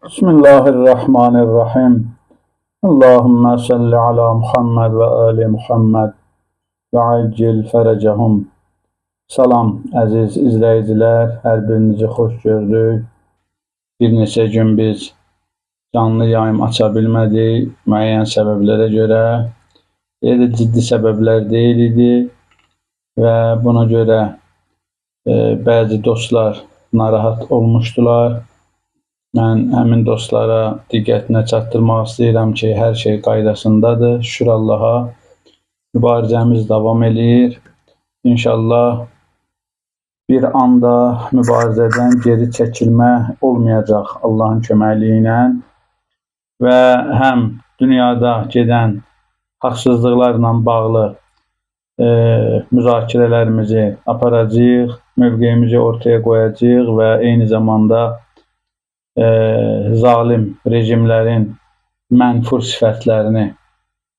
Bismillahirrahmanirrahim. Allahümme salli ala Muhammed ve ali Muhammed ve accil fərəcəhum. Salam əziz izləyicilər, hər birinizi xoş gördük. Bir neçə gün biz canlı yayım aça bilmədik, müəyyən səbəblərə görə. Ciddi səbəblər deyil idi və buna görə bəzi dostlar narahat olmuşdular. Mən həmin dostlara diqqətinə çatdırmaq istəyirəm ki, hər şey qaydasındadır. Şükür Allaha, mübarizəmiz davam edir. İnşallah bir anda mübarizədən geri çəkilmə olmayacaq Allahın köməkliyi ilə və həm dünyada gedən haqsızlıqlarla bağlı müzakirələrimizi aparacağıq, mövqeyimizi ortaya qoyacağıq və eyni zamanda zalim rejimlərin mənfur sifətlərini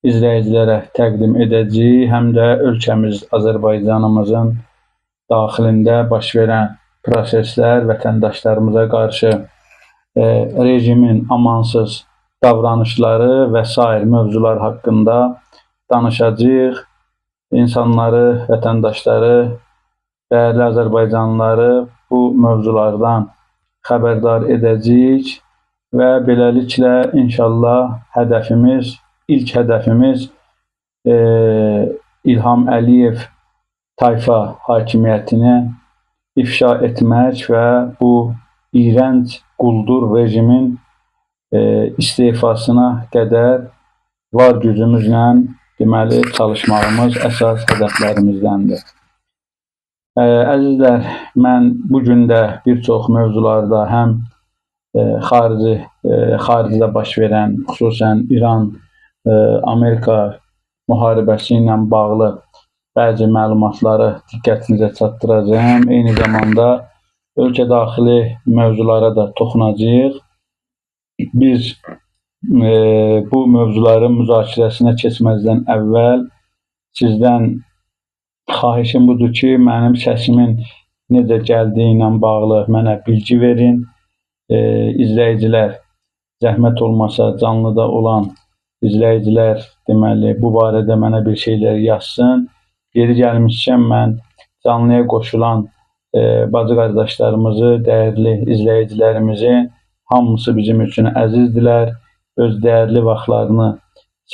izləyicilərə təqdim edəcəyik, həm də ölkəmiz Azərbaycanımızın daxilində baş verən proseslər, vətəndaşlarımıza qarşı rejimin amansız davranışları və sair mövzular haqqında danışacağıq. İnsanları, vətəndaşları, dəyərli Azərbaycanlıları bu mövzulardan xəbərdar edəcəyik və beləliklə inşallah ilk hədəfimiz İlham Əliyev tayfa hakimiyyətini ifşa etmək və bu iyrənc quldur rejimin istifasına qədər var gücümüzlə deməli çalışmağımız əsas hədəflərimizdəndir. Əzizlər, mən bugün də bir çox mövzularda həm xaricdə baş verən, xüsusən İran-Amerika müharibəsi ilə bağlı bəzi məlumatları diqqətinizə çatdıracağım. Eyni zamanda ölkə daxili mövzulara da toxunacağıq. Biz bu mövzuların müzakirəsinə keçməzdən əvvəl sizdən xahişim budur ki, mənim səsimin necə gəldiyi ilə bağlı mənə bilgi verin. İzləyicilər, zəhmət olmasa canlıda olan izləyicilər deməli bu barədə mənə bir şeylər yazsın. Yeri gəlmişkən mən canlıya qoşulan bacı qardaşlarımızı, dəyərli izləyicilərimizi, hamısı bizim üçün əzizdirlər, öz dəyərli vaxtlarını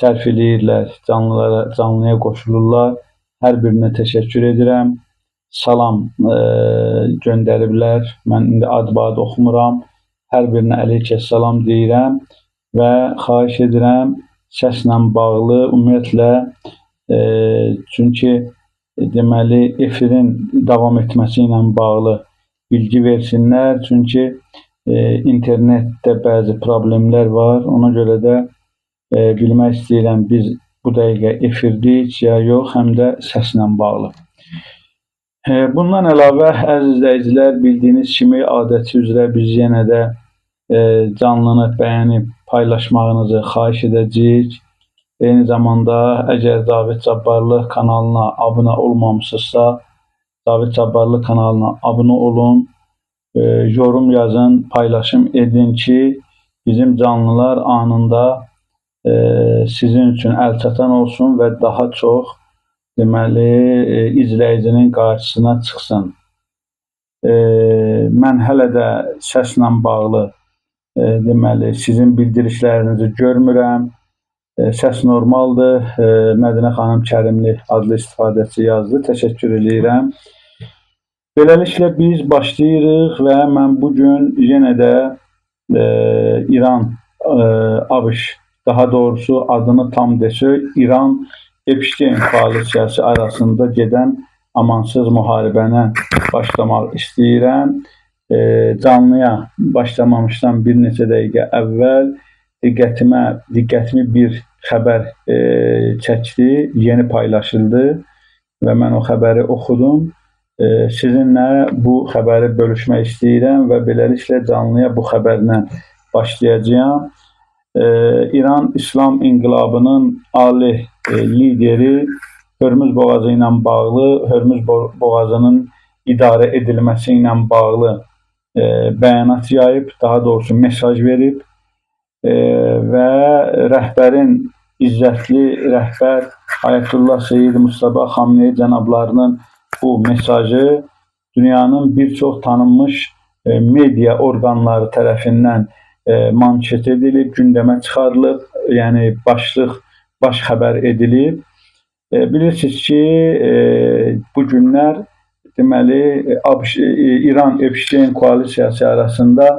sərf edirlər, canlıya qoşulurlar. Hər birinə təşəkkür edirəm. Salam göndəriblər. Mən indi ad-bad oxumuram. Hər birinə əleykəssalam deyirəm və xahiş edirəm səslə bağlı ümumiyyətlə çünki deməli efirin davam etməsi ilə bağlı bilgi versinlər. Çünki internetdə bəzi problemlər var. Ona görə də bilmək istəyirəm biz bu dəqiqə efirdik ya yox, həm də səslə bağlı. Bundan əlavə, əziz izləyicilər, bildiyiniz kimi adəti üzrə biz yenə də canlını bəyənib paylaşmağınızı xahiş edəcəyik. Eyni zamanda, əgər Cavid Cabbarlı kanalına abunə olmamışsınızsa, Cavid Cabbarlı kanalına abunə olun, yorum yazın, paylaşım edin ki, bizim canlılar anında sizin üçün əlçatan olsun və daha çox deməli izləyicinin qarşısına çıxsın. Mən hələ də səslə bağlı deməli sizin bildirişlərinizi görmürəm. Səs normaldır. Mədinə xanım Kərimli adlı istifadəçi yazdı. Təşəkkür edirəm. Beləliklə biz başlayırıq və mən bugün yenə də İran, ABŞ, daha doğrusu adını tam desək, İran Epstein koalisiyası arasında gedən amansız müharibəni başlamaq istəyirəm. Canlıya başlamamışdan bir neçə dəqiqə əvvəl diqqətimi bir xəbər çəkdi, yeni paylaşıldı və mən o xəbəri oxudum. Sizinlə bu xəbəri bölüşmək istəyirəm və beləliklə canlıya bu xəbərlə başlayacağım. İran İslam İnqilabının ali lideri Hörmüz boğazı ilə bağlı, Hörmüz boğazının idarə edilməsi ilə bağlı bəyanat yayıb, daha doğrusu mesaj verib və rəhbərin, izzətli rəhbər Ayətullah Seyyid Mustafa Xamneyi cənablarının bu mesajı dünyanın bir çox tanınmış media orqanları tərəfindən manşet edilib, gündəmə çıxarılıb, yəni baş xəbər edilib. Bilirsiniz ki, bu günlər deməli İran Epstein koalisiyası arasında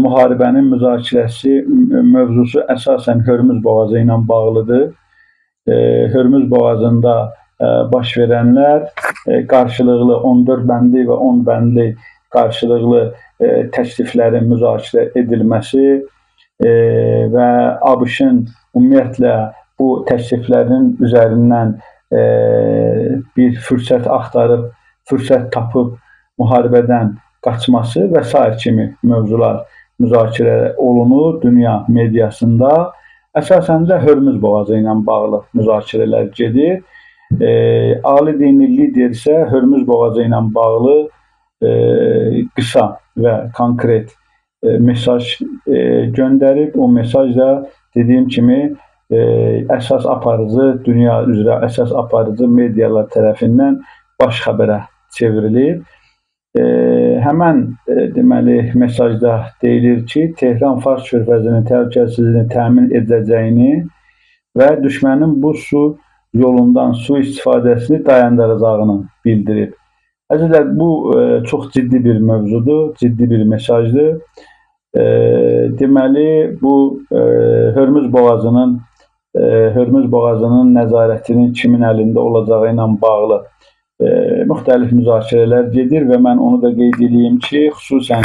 müharibənin müzakirəsi mövzusu əsasən Hörmüz boğazı ilə bağlıdır. Hörmüz boğazında baş verənlər qarşılıqlı 14 bəndli və 10 bəndli qarşılıqlı təkliflərin müzakirə edilməsi və ABŞ-ın ümumiyyətlə bu təkliflərin üzərindən bir fürsət axtarıb, fürsət tapıb müharibədən qaçması və sair kimi mövzular müzakirə olunur dünya mediasında. Əsasən də Hörmüz boğazı ilə bağlı müzakirələr gedir. Ali dini lider isə Hörmüz boğazı ilə bağlı qısa və konkret mesaj göndərib. O mesaj da dediyim kimi əsas aparıcı, dünya üzrə əsas aparıcı medialar tərəfindən baş xəbərə çevrilib. Həmən deməli mesajda deyilir ki, Tehran Fars körfəzinin təhlükəsizliyini təmin edəcəyini və düşmənin bu su yolundan su istifadəsini dayandıracağını bildirib. Əzizlər, bu çox ciddi bir mövzudur, ciddi bir mesajdır. Deməli, bu Hörmüz boğazının nəzarətinin kimin əlində olacağı ilə bağlı müxtəlif müzakirələr gedir və mən onu da qeyd edeyim ki, xüsusən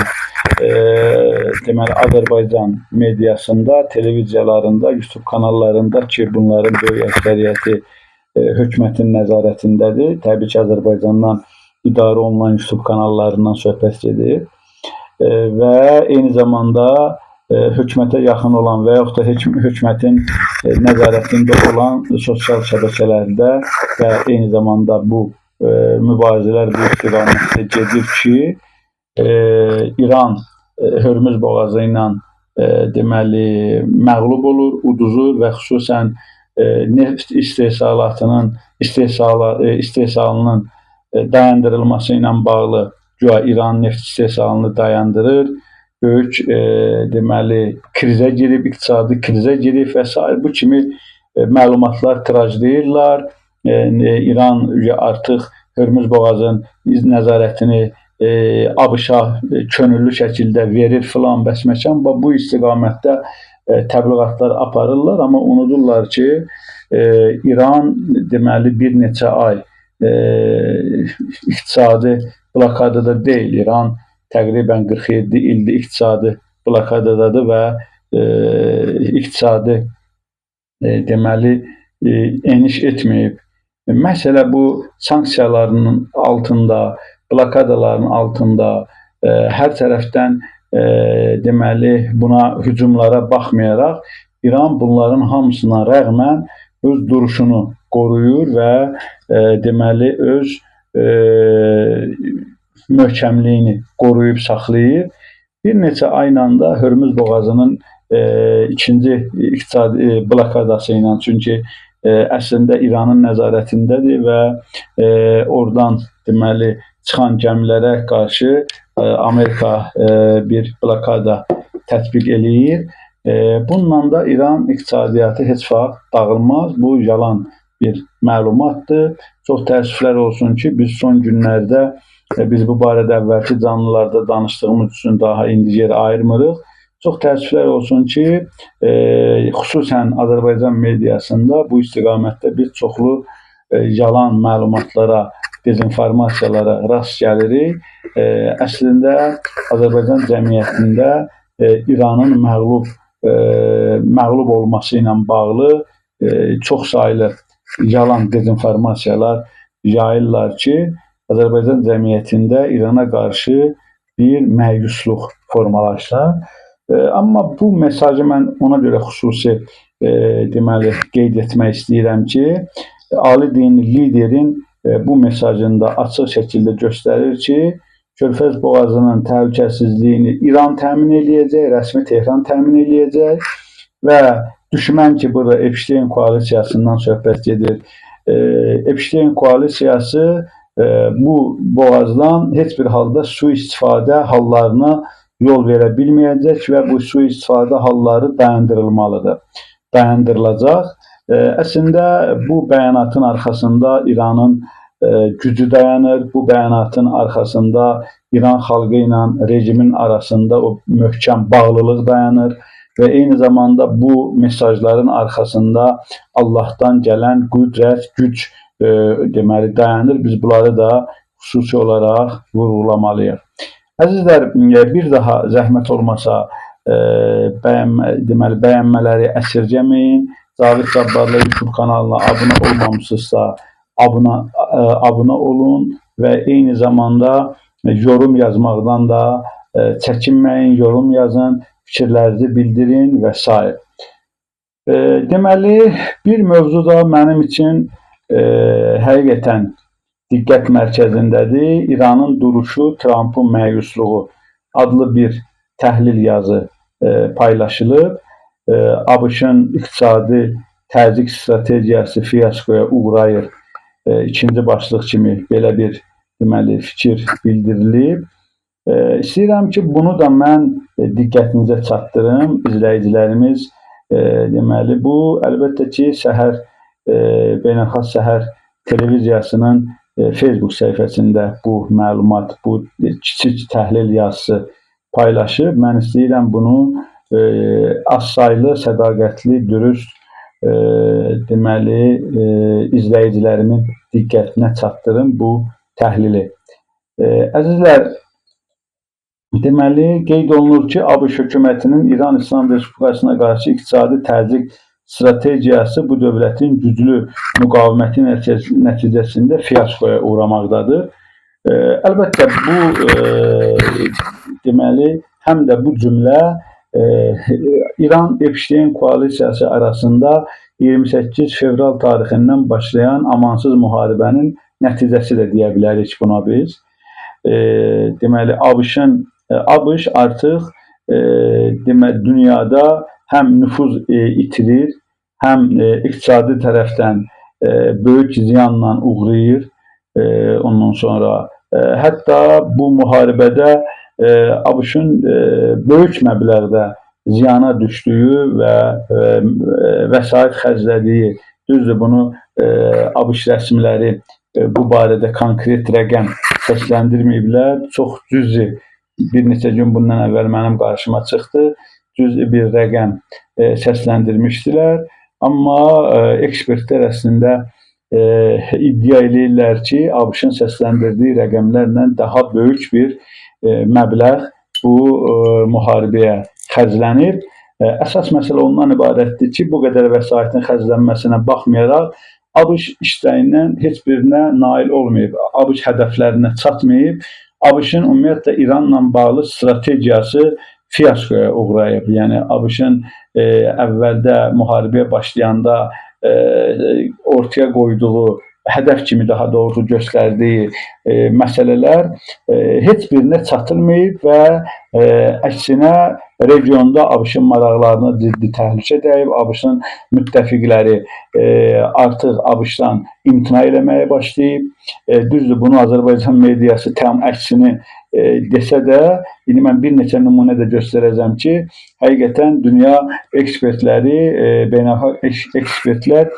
deməli Azərbaycan mediasında, televiziyalarında, YouTube kanallarında ki, bunların böyük əksəriyyəti hökumətin nəzarətindədir. Təbii ki, Azərbaycandan idarə olunan YouTube kanallarından söhbət gedir və eyni zamanda hökumətə yaxın olan və yaxud da hökumətin nəzarətində olan sosial şəbəkələrdə və eyni zamanda bu mübarizələr bu istiqamətdə gedir ki, İran Hörmüz boğazı ilə deməli məğlub olur, uduzur və xüsusən neft istehsalının dayandırılması ilə bağlı güya İran neft istehsalını dayandırır, böyük deməli krizə girib, iqtisadi krizə girib və s. bu kimi məlumatlar tirajlayırlar. İran artıq Hörmüz boğazının nəzarətini ABŞ-a könüllü şəkildə verir filan bəsməkan və bu istiqamətdə təbliğatlar aparırlar, amma unudurlar ki, İran deməli bir neçə ay iqtisadi blokadada deyil. İran təqribən 47 ildir iqtisadi blokadadadır və iqtisadi deməli eniş etməyib. Məsələ bu sanksiyaların altında, blokadaların altında hər tərəfdən deməli buna hücumlara baxmayaraq İran bunların hamısına rəğmən öz duruşunu qoruyur və deməli öz möhkəmliyini qoruyub saxlayır. Bir neçə ayla da Hörmüz boğazının ikinci iqtisadi blokadası ilə, çünki əslində İranın nəzarətindədir və oradan deməli çıxan gəmilərə qarşı Amerika bir blokada tətbiq eləyir. Bununla da İran iqtisadiyyatı heç vaxt dağılmaz. Bu yalan bir məlumatdır. Çox təəssüflər olsun ki, biz son günlərdə biz bu barədə əvvəlki canlılarda danışdığımız üçün daha indi yer ayırmırıq. Çox təəssüflər olsun ki, xüsusən Azərbaycan mediasında bu istiqamətdə bir çoxlu yalan məlumatlara, dezinformasiyalara rast gəlirik. Əslində Azərbaycan cəmiyyətində İranın məğlub olması ilə bağlı çox saylı yalan dezinformasiyalar yayırlar ki, Azərbaycan cəmiyyətində İrana qarşı bir məyusluq formalaşsa. Amma bu mesajı mən ona görə xüsusi deməli qeyd etmək istəyirəm ki, ali dini liderin bu mesajında açıq şəkildə göstərir ki, Körfəz boğazının təhlükəsizliyini İran təmin eləyəcək, rəsmi Tehran təmin eləyəcək və düşmən ki, burada Epstein koalisiyasından söhbət gedir. Epstein koalisiyası bu boğazdan heç bir halda sui-istifadə hallarına yol verə bilməyəcək və bu sui-istifadə halları dayandırılacaq. Əslində bu bəyanatın arxasında İranın gücü dayanır. Bu bəyanatın arxasında İran xalqı ilə rejimin arasında o möhkəm bağlılıq dayanır və eyni zamanda bu mesajların arxasında Allahdan gələn qüdrət, güc deməli dayanır. Biz bunları da xüsusi olaraq vurğulamalıyıq. Əzizlər, bir daha zəhmət olmasa bəyənmələri əsirgəməyin. Cavid Cabbarlı YouTube kanalına abunə olmamışsınızsa abunə olun və eyni zamanda yorum yazmaqdan da çəkinməyin, yorum yazın, fikirlərinizi bildirin və s. Deməli, bir mövzu da mənim üçün həqiqətən diqqət mərkəzindədir. İranın duruşu, Trumpın məyusluğu adlı bir təhlil yazı paylaşılıb. ABŞ-ın iqtisadi təzyiq strategiyası fiyaskoya uğrayır. İkinci başlıq kimi belə bir deməli fikir bildirilib. İstəyirəm ki, bunu da mən diqqətinizə çatdırım. İzləyicilərimiz deməli bu əlbəttə ki, Beynəlxalq Səhər televiziyasının Facebook səhifəsində bu məlumat, bu kiçik təhlil yazısı paylaşıb. Mən istəyirəm bunu az saylı, sədaqətli, dürüst deməli izləyicilərimin diqqətinə çatdırım bu təhlili. Əzizlər, deməli qeyd olunur ki, ABŞ hökumətinin İran İslam Respublikasına qarşı iqtisadi təzyiq strategiyası bu dövlətin güclü müqaviməti nəticəsində fiyaskoya uğramaqdadır. Əlbəttə bu deməli həm də bu cümlə İran-Epstein koalisiyası arasında 28 fevral tarixindən başlayan amansız müharibənin nəticəsi də deyə bilərik buna biz. Deməli, ABŞ artıq dünyada həm nüfuz itirir, həm iqtisadi tərəfdən böyük ziyanla uğrayır. Ondan sonra hətta bu müharibədə ABŞ-ın böyük məbləğdə ziyana düşdüyü və vəsait xərclədiyi, düzdür, bunu ABŞ rəsmiləri bu barədə konkret rəqəm səsləndirməyiblər. Çox cüzi bir neçə gün bundan əvvəl mənim qarşıma çıxdı. Cüzi bir rəqəm səsləndirmişdilər. Amma ekspertlər əslində iddia edirlər ki, ABŞ-ın səsləndirdiyi rəqəmlərlə daha böyük bir məbləğ bu müharibəyə xərclənib. Əsas məsələ ondan ibarətdir ki, bu qədər vəsaitin xərclənməsinə baxmayaraq, ABŞ işləyindən heç birinə nail olmayıb. ABŞ hədəflərinə çatmayıb. ABŞ-ın ümumiyyətlə İranla bağlı strategiyası fiyaskoya uğrayıb. Yəni, ABŞ-ın əvvəldə müharibəyə başlayanda ortaya qoyduğu, hədəf kimi daha doğrusu göstərdiyi məsələlər heç birinə çatılmayıb və əksinə regionda ABŞ-ın maraqlarına ciddi təhlükə dəyib. ABŞ-ın müttəfiqləri artıq ABŞ-dan imtina eləməyə başlayıb. Düzdür, bunu Azərbaycan mediası tam əksini desə də, indi mən bir neçə nümunə də göstərəcəm ki, həqiqətən dünya ekspertləri, beynəlxalq ekspertlər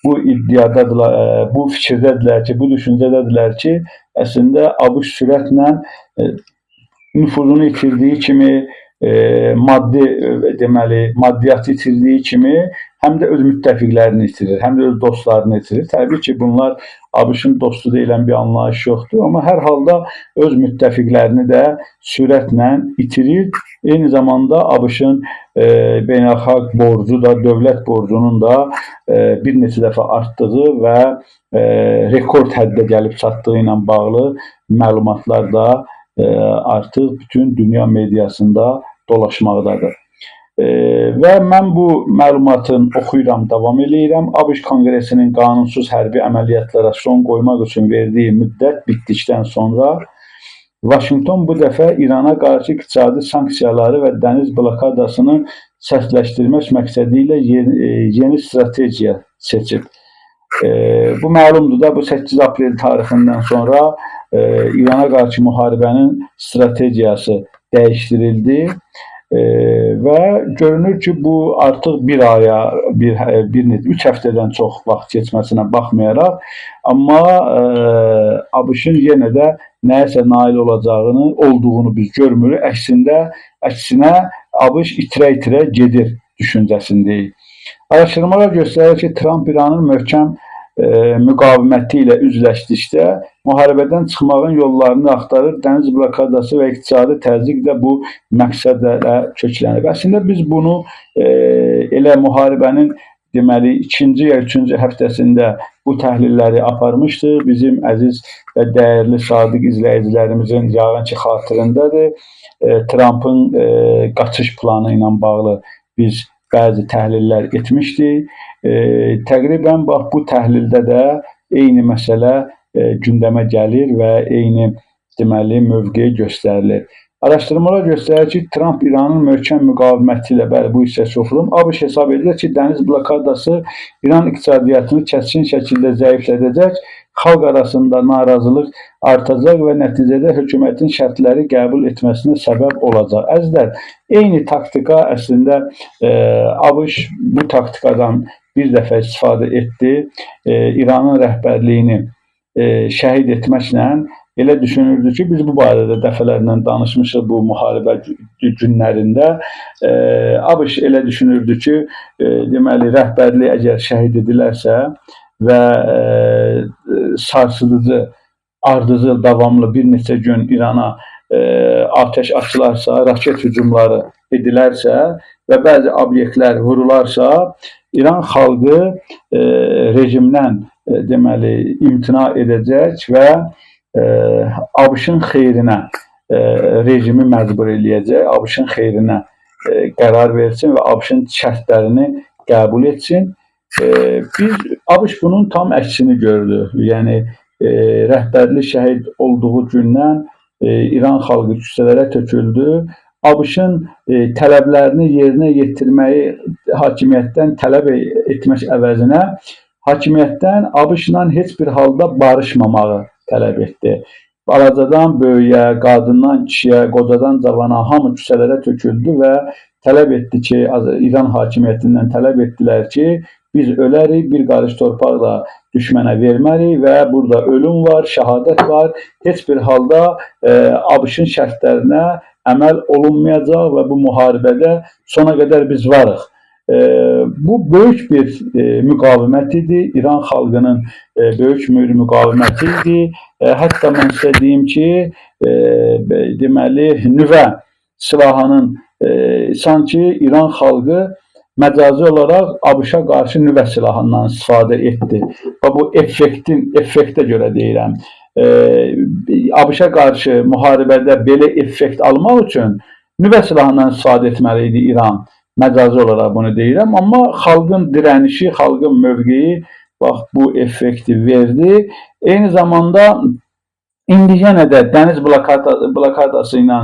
bu iddiadadırlar, bu fikirdədirlər ki, bu düşüncədədirlər ki, əslində ABŞ sürətlə nüfuzunu itirdiyi kimi, maddiyyatı itirdiyi kimi, həm də öz müttəfiqlərini itirir, həm də öz dostlarını itirir. Təbii ki, bunlar ABŞ-ın dostu deyilən bir anlayış yoxdur, amma hər halda öz müttəfiqlərini də sürətlə itirir. Eyni zamanda ABŞ-ın beynəlxalq borcu da, dövlət borcunun da bir neçə dəfə artdığı və rekord həddə gəlib çatdığı ilə bağlı məlumatlar da artıq bütün dünya mediasında dolaşmaqdadır. Və mən bu məlumatın oxuyuram, davam edirəm. ABŞ Konqresinin qanunsuz hərbi əməliyyatlara son qoymaq üçün verdiyi müddət bitdikdən sonra Vaşinqton bu dəfə İrana qarşı iqtisadi sanksiyaları və dəniz blokadasını sərtləşdirmək məqsədi ilə yeni strategiya seçib. Bu məlumdur da, bu 8 aprel tarixindən sonra İrana qarşı müharibənin strategiyası dəyişdirildi və görünür ki, bu artıq bir aya, üç həftədən çox vaxt keçməsinə baxmayaraq, amma ABŞ-ın yenə də nəyəsə nail olduğunu biz görmürük. Əksinə ABŞ itirə-itirə gedir düşüncəsindəyik. Araşdırmalar göstərir ki, Tramp İranın möhkəm müqaviməti ilə üzləşdikdə müharibədən çıxmağın yollarını axtarır. Dəniz blokadası və iqtisadi təzyiq də bu məqsədlə köklənib. Əslində biz bunu elə müharibənin deməli 2-ci ya 3-cü həftəsində bu təhlilləri aparmışdıq. Bizim əziz və dəyərli sadiq izləyicilərimizin yəqin ki xatirindədir. Trampın qaçış planı ilə bağlı biz bəzi təhlillər etmişdik. Təqribən bax bu təhlildə də eyni məsələ gündəmə gəlir və eyni deməli mövqe göstərilir. Araşdırmalar göstərir ki, Tramp İranın möhkəm müqaviməti ilə, bəli bu hissə çoxluğum, ABŞ hesab edir ki, dəniz blokadası İran iqtisadiyyatını kəskin şəkildə zəiflədəcək, xalq arasında narazılıq artacaq və nəticədə hökumətin şərtləri qəbul etməsinə səbəb olacaq. Əzizlər, eyni taktika əslində ABŞ bu taktikadan bir dəfə istifadə etdi. İranın rəhbərliyini şəhid etməklə elə düşünürdü ki, biz bu barədə dəfələrlə danışmışıq bu müharibə günlərində. ABŞ elə düşünürdü ki, deməli rəhbərliyi əgər şəhid edilərsə və sarsıdıcı, ardıcıl, davamlı bir neçə gün İrana atəş açılarsa, raket hücumları edilərsə və bəzi obyektlər vurularsa, İran xalqı rejimdən deməli imtina edəcək və ABŞ-ın xeyrinə rejimi məcbur eləyəcək, ABC-in xeyrinə qərar versin və ABC-in şərtlərini qəbul etsin. Biz ABŞ bunun tam əksini gördü. Yəni rəhbərlik şəhid olduğu gündən İran xalqı küçələrə töküldü. ABŞ-ın tələblərini yerinə yetirməyi hakimiyyətdən tələb etmək əvəzinə hakimiyyətdən ABŞ-la heç bir halda barışmamağı tələb etdi. Balacadan böyüyə, qadından kişiyə, qocadan cavana hamı küçələrə töküldü və tələb etdi ki, İran hakimiyyətindən tələb etdilər ki, biz ölərik, bir qarış torpaqla düşmənə vermərik və burada ölüm var, şəhadət var. Heç bir halda ABŞ-ın şərtlərinə əməl olunmayacaq və bu müharibədə sona qədər biz varıq. Bu böyük bir müqavimət idi. İran xalqının böyük müqaviməti idi. Hətta mən sizə deyim ki, deməli nüvə silahının sanki İran xalqı məcazi olaraq ABŞ-a qarşı nüvə silahından istifadə etdi. Və bu effektə görə deyirəm. ABŞ-a qarşı müharibədə belə effekt almaq üçün nüvə silahından istifadə etməli idi İran. Məcazi olaraq bunu deyirəm, amma xalqın dirənişi, xalqın mövqeyi bax bu effekti verdi. Eyni zamanda indi yenə də dəniz blokadası ilə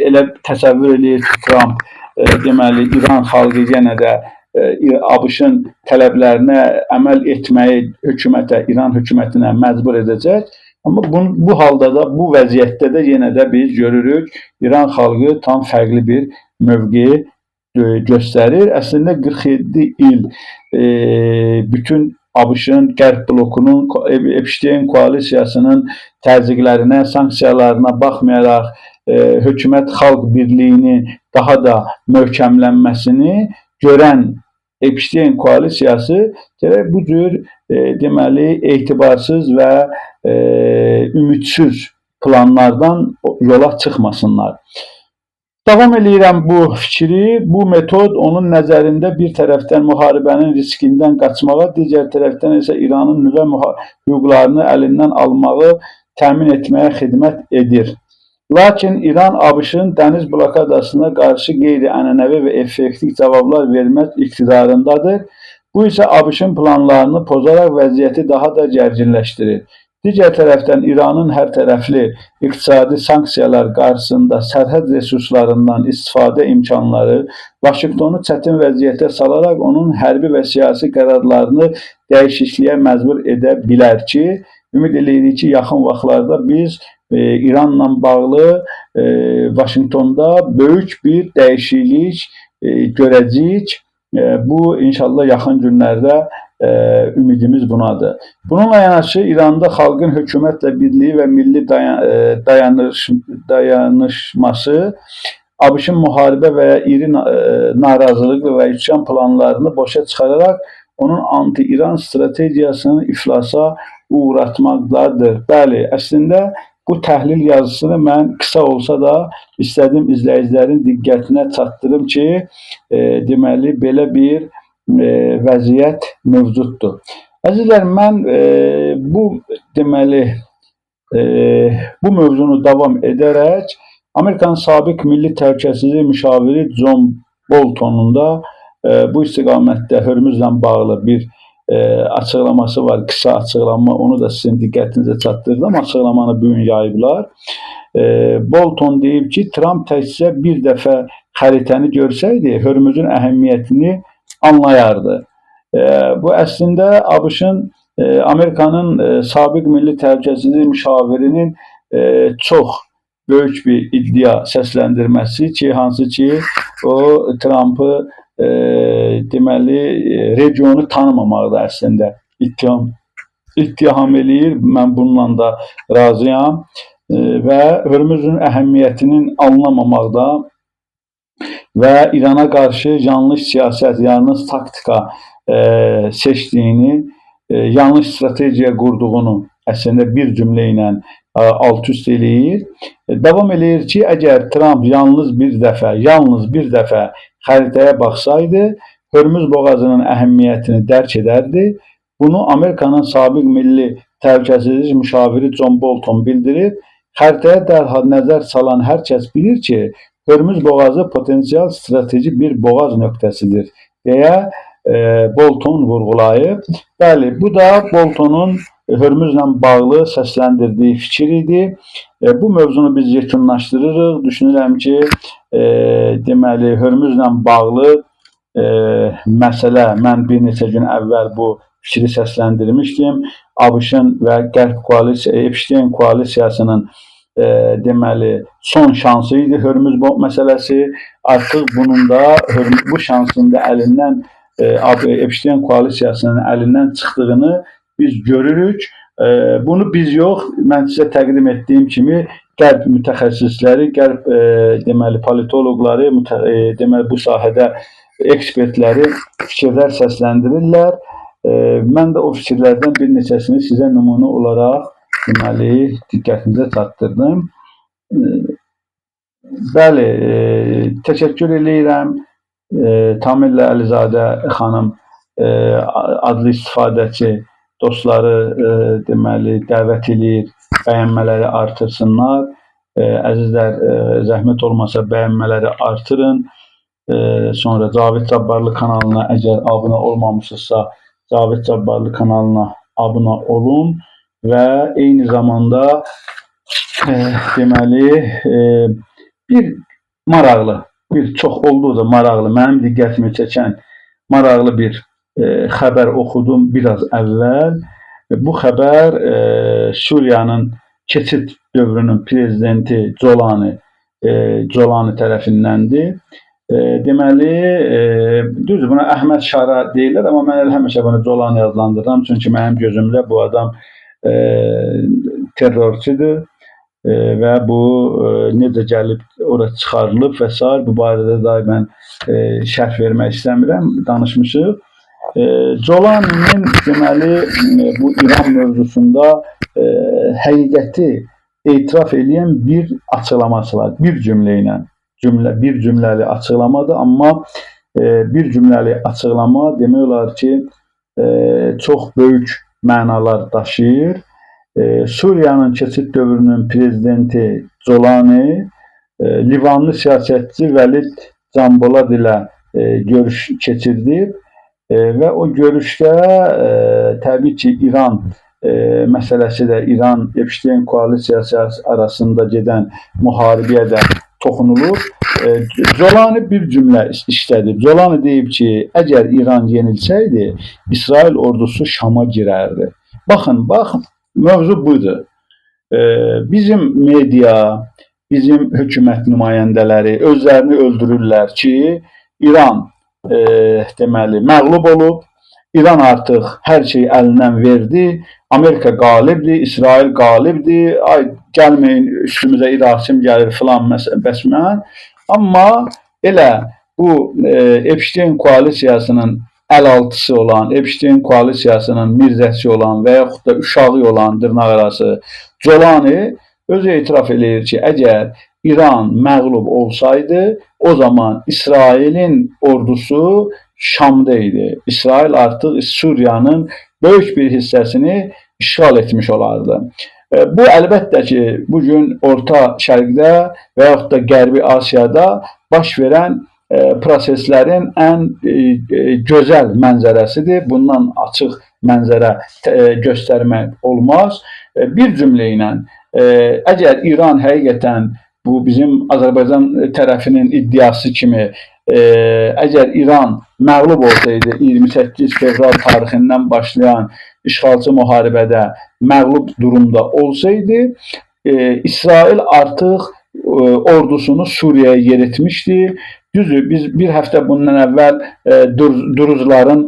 elə təsəvvür eləyir ki, Tramp deməli İran xalqı yenə də ABŞ-ın tələblərinə əməl etməyi İran hökumətinə məcbur edəcək. Amma bu halda da, bu vəziyyətdə də yenə də biz görürük İran xalqı tam fərqli bir mövqeyi göstərir. Əslində 47 il bütün ABŞ-ın, Qərb blokunun, Epstein koalisiyasının təzyiqlərinə, sanksiyalarına baxmayaraq hökumət xalq birliyini daha da möhkəmlənməsini görən Epstein koalisiyası bu cür deməli etibarsız və ümidsiz planlardan yola çıxmasınlar. Davam edirəm bu fikri. Bu metod onun nəzərində bir tərəfdən müharibənin riskindən qaçmağa, digər tərəfdən isə İranın nüvə hüquqlarını əlindən almağı təmin etməyə xidmət edir. Lakin İran ABŞ-ın dəniz blokadasına qarşı qeyri-ənənəvi və effektiv cavablar vermək iqtidarındadır. Bu isə ABŞ-ın planlarını pozaraq vəziyyəti daha da gərginləşdirir. Digər tərəfdən İranın hərtərəfli iqtisadi sanksiyalar qarşısında sərhəd resurslarından istifadə imkanları Vaşinqtonu çətin vəziyyətə salaraq onun hərbi və siyasi qərarlarını dəyişikliyə məcbur edə bilər ki, ümid edirik ki, yaxın vaxtlarda biz İranla bağlı Vaşinqtonda böyük bir dəyişiklik görəcəyik. Bu inşallah yaxın günlərdə ümidimiz bunadır. Bununla yanaşı İranda xalqın hökumətlə birliyi və milli dayanışması ABŞ-ın müharibə və ya iri narazılıq və üsyan planlarını boşa çıxararaq onun anti-İran strategiyasını iflasa uğratmaqdadır. Bəli, əslində bu təhlil yazısını mən qısa olsa da istədim izləyicilərin diqqətinə çatdırım ki, deməli belə bir vəziyyət mövcuddur. Əzizlər, mən bu deməli bu mövzunu davam edərək Amerikanın sabiq milli təhlükəsizlik müşaviri John Boltonun da bu istiqamətdə Hörmüzlə bağlı bir açıqlaması var, qısa açıqlama, onu da sizin diqqətinizə çatdırdım. Açıqlamanı bu gün yayıblar. Bolton deyib ki, Trump təkcə bir dəfə xəritəni görsəydi, Hörmüzün əhəmiyyətini anlayardı. Bu əslində ABŞ-ın, Amerikanın sabiq milli təhlükəsizlik müşavirinin çox böyük bir iddia səsləndirməsi ki, hansı ki, o Trump'ı deməli regionu tanımamaqda əslində ittiham eləyir. Mən bununla da razıyam və Hörmüzün əhəmiyyətinin anlamamaqda və İrana qarşı yanlış siyasət, yanlış taktika seçdiyini, yanlış strategiya qurduğunu əslində bir cümlə ilə alt-üst eləyir. Davam eləyir ki, əgər Trump yalnız bir dəfə xəritəyə baxsaydı, Hörmüz boğazının əhəmiyyətini dərk edərdi. Bunu Amerikanın sabiq milli təhlükəsizlik müşaviri John Bolton bildirir. Xəritəyə dərhal nəzər salan hər kəs bilir ki, Hörmüz boğazı potensial strateji bir boğaz nöqtəsidir deyə Bolton vurğulayıb. Bəli, bu da Boltonun Hörmüzlə bağlı səsləndirdiyi fikir idi. Bu mövzunu biz yekunlaşdırırıq. Düşünürəm ki, deməli Hörmüzlə bağlı məsələ, mən bir neçə gün əvvəl bu fikri səsləndirmişdim. ABŞ-ın və Qərb Epstein koalisiyasının deməli son şansı idi Hörmüz məsələsi. Artıq bunun da bu şansın da əlindən Epstein koalisiyasının əlindən çıxdığını biz görürük. Bunu biz yox, mən sizə təqdim etdiyim kimi Qərb mütəxəssisləri, Qərb deməli politoloqları, deməli bu sahədə ekspertləri fikirlər səsləndirirlər. Mən də o fikirlərdən bir neçəsini sizə nümunə olaraq deməli diqqətinizə çatdırdım. Bəli, təşəkkür edirəm. Tamillə Əlizadə xanım adlı istifadəçi dostları deməli dəvət edir, bəyənmələri artırsınlar. Əzizlər, zəhmət olmasa bəyənmələri artırın. Sonra Cavid Cabbarlı kanalına əgər abunə olmamışsınızsa, Cavid Cabbarlı kanalına abunə olun və eyni zamanda deməli bir maraqlı, bir çox olduqca maraqlı, mənim diqqətimi çəkən maraqlı bir xəbər oxudum biraz əvvəl. Bu xəbər Suriyanın keçid dövrünün prezidenti Colani tərəfindəndir. Deməli, düzdür, buna Əhməd Şara deyirlər, amma mən həmişə bunu Colani adlandırıram, çünki mənim gözümdə bu adam terrorçudur və bu necə gəlib ora çıxarılıb və s. bu barədə də mən şərh vermək istəmirəm, danışmışıq. Colaninin deməli bu İran mövzusunda həqiqəti etiraf edən bir açıqlaması var, bir cümlə ilə. Bir cümləli açıqlamadır, amma bir cümləli açıqlama demək olar ki, çox böyük mənalar daşıyır. Suriyanın keçid dövrünün prezidenti Colani, Livanlı siyasətçi Vəlid Canbolad ilə görüş keçirdi və o görüşdə təbii ki, İran məsələsi də İran Epstein koalisiyası arasında gedən müharibəyə də toxunulur. Jolani bir cümlə işlədi. Jolani deyib ki, əgər İran yenilsəydi, İsrail ordusu Şama girərdi. Baxın, mövzu budur. Bizim media, bizim hökumət nümayəndələri özlərini öldürürlər ki, İran deməli məğlub olub, İran artıq hər şeyi əlindən verdi, Amerika qalibdir, İsrail qalibdir, ay gəlməyin üstümüzə İrasim gəlir filan bəsmən. Amma elə bu Epstein koalisiyasının əlaltısı olan, Epstein koalisiyasının mirzəsi olan və yaxud da uşağı olan dırnaqarası Jolani özü etiraf eləyir ki, əgər İran məğlub olsaydı, o zaman İsrailin ordusu Şam'da idi. İsrail artıq Suriyanın böyük bir hissəsini işğal etmiş olardı. Bu əlbəttə ki, bugün Orta Şərqdə və yaxud da Qərbi Asiyada baş verən proseslərin ən gözəl mənzərəsidir. Bundan açıq mənzərə göstərmək olmaz. Bir cümlə ilə, əgər İran həqiqətən bu bizim Azərbaycan tərəfinin iddiası kimi əgər İran məğlub olsaydı 28 fevral tarixindən başlayan işğalçı müharibədə məğlub durumda olsaydı, İsrail artıq ordusunu Suriyaya yeritmişdi. Düzdür, biz bir həftə bundan əvvəl Duruzların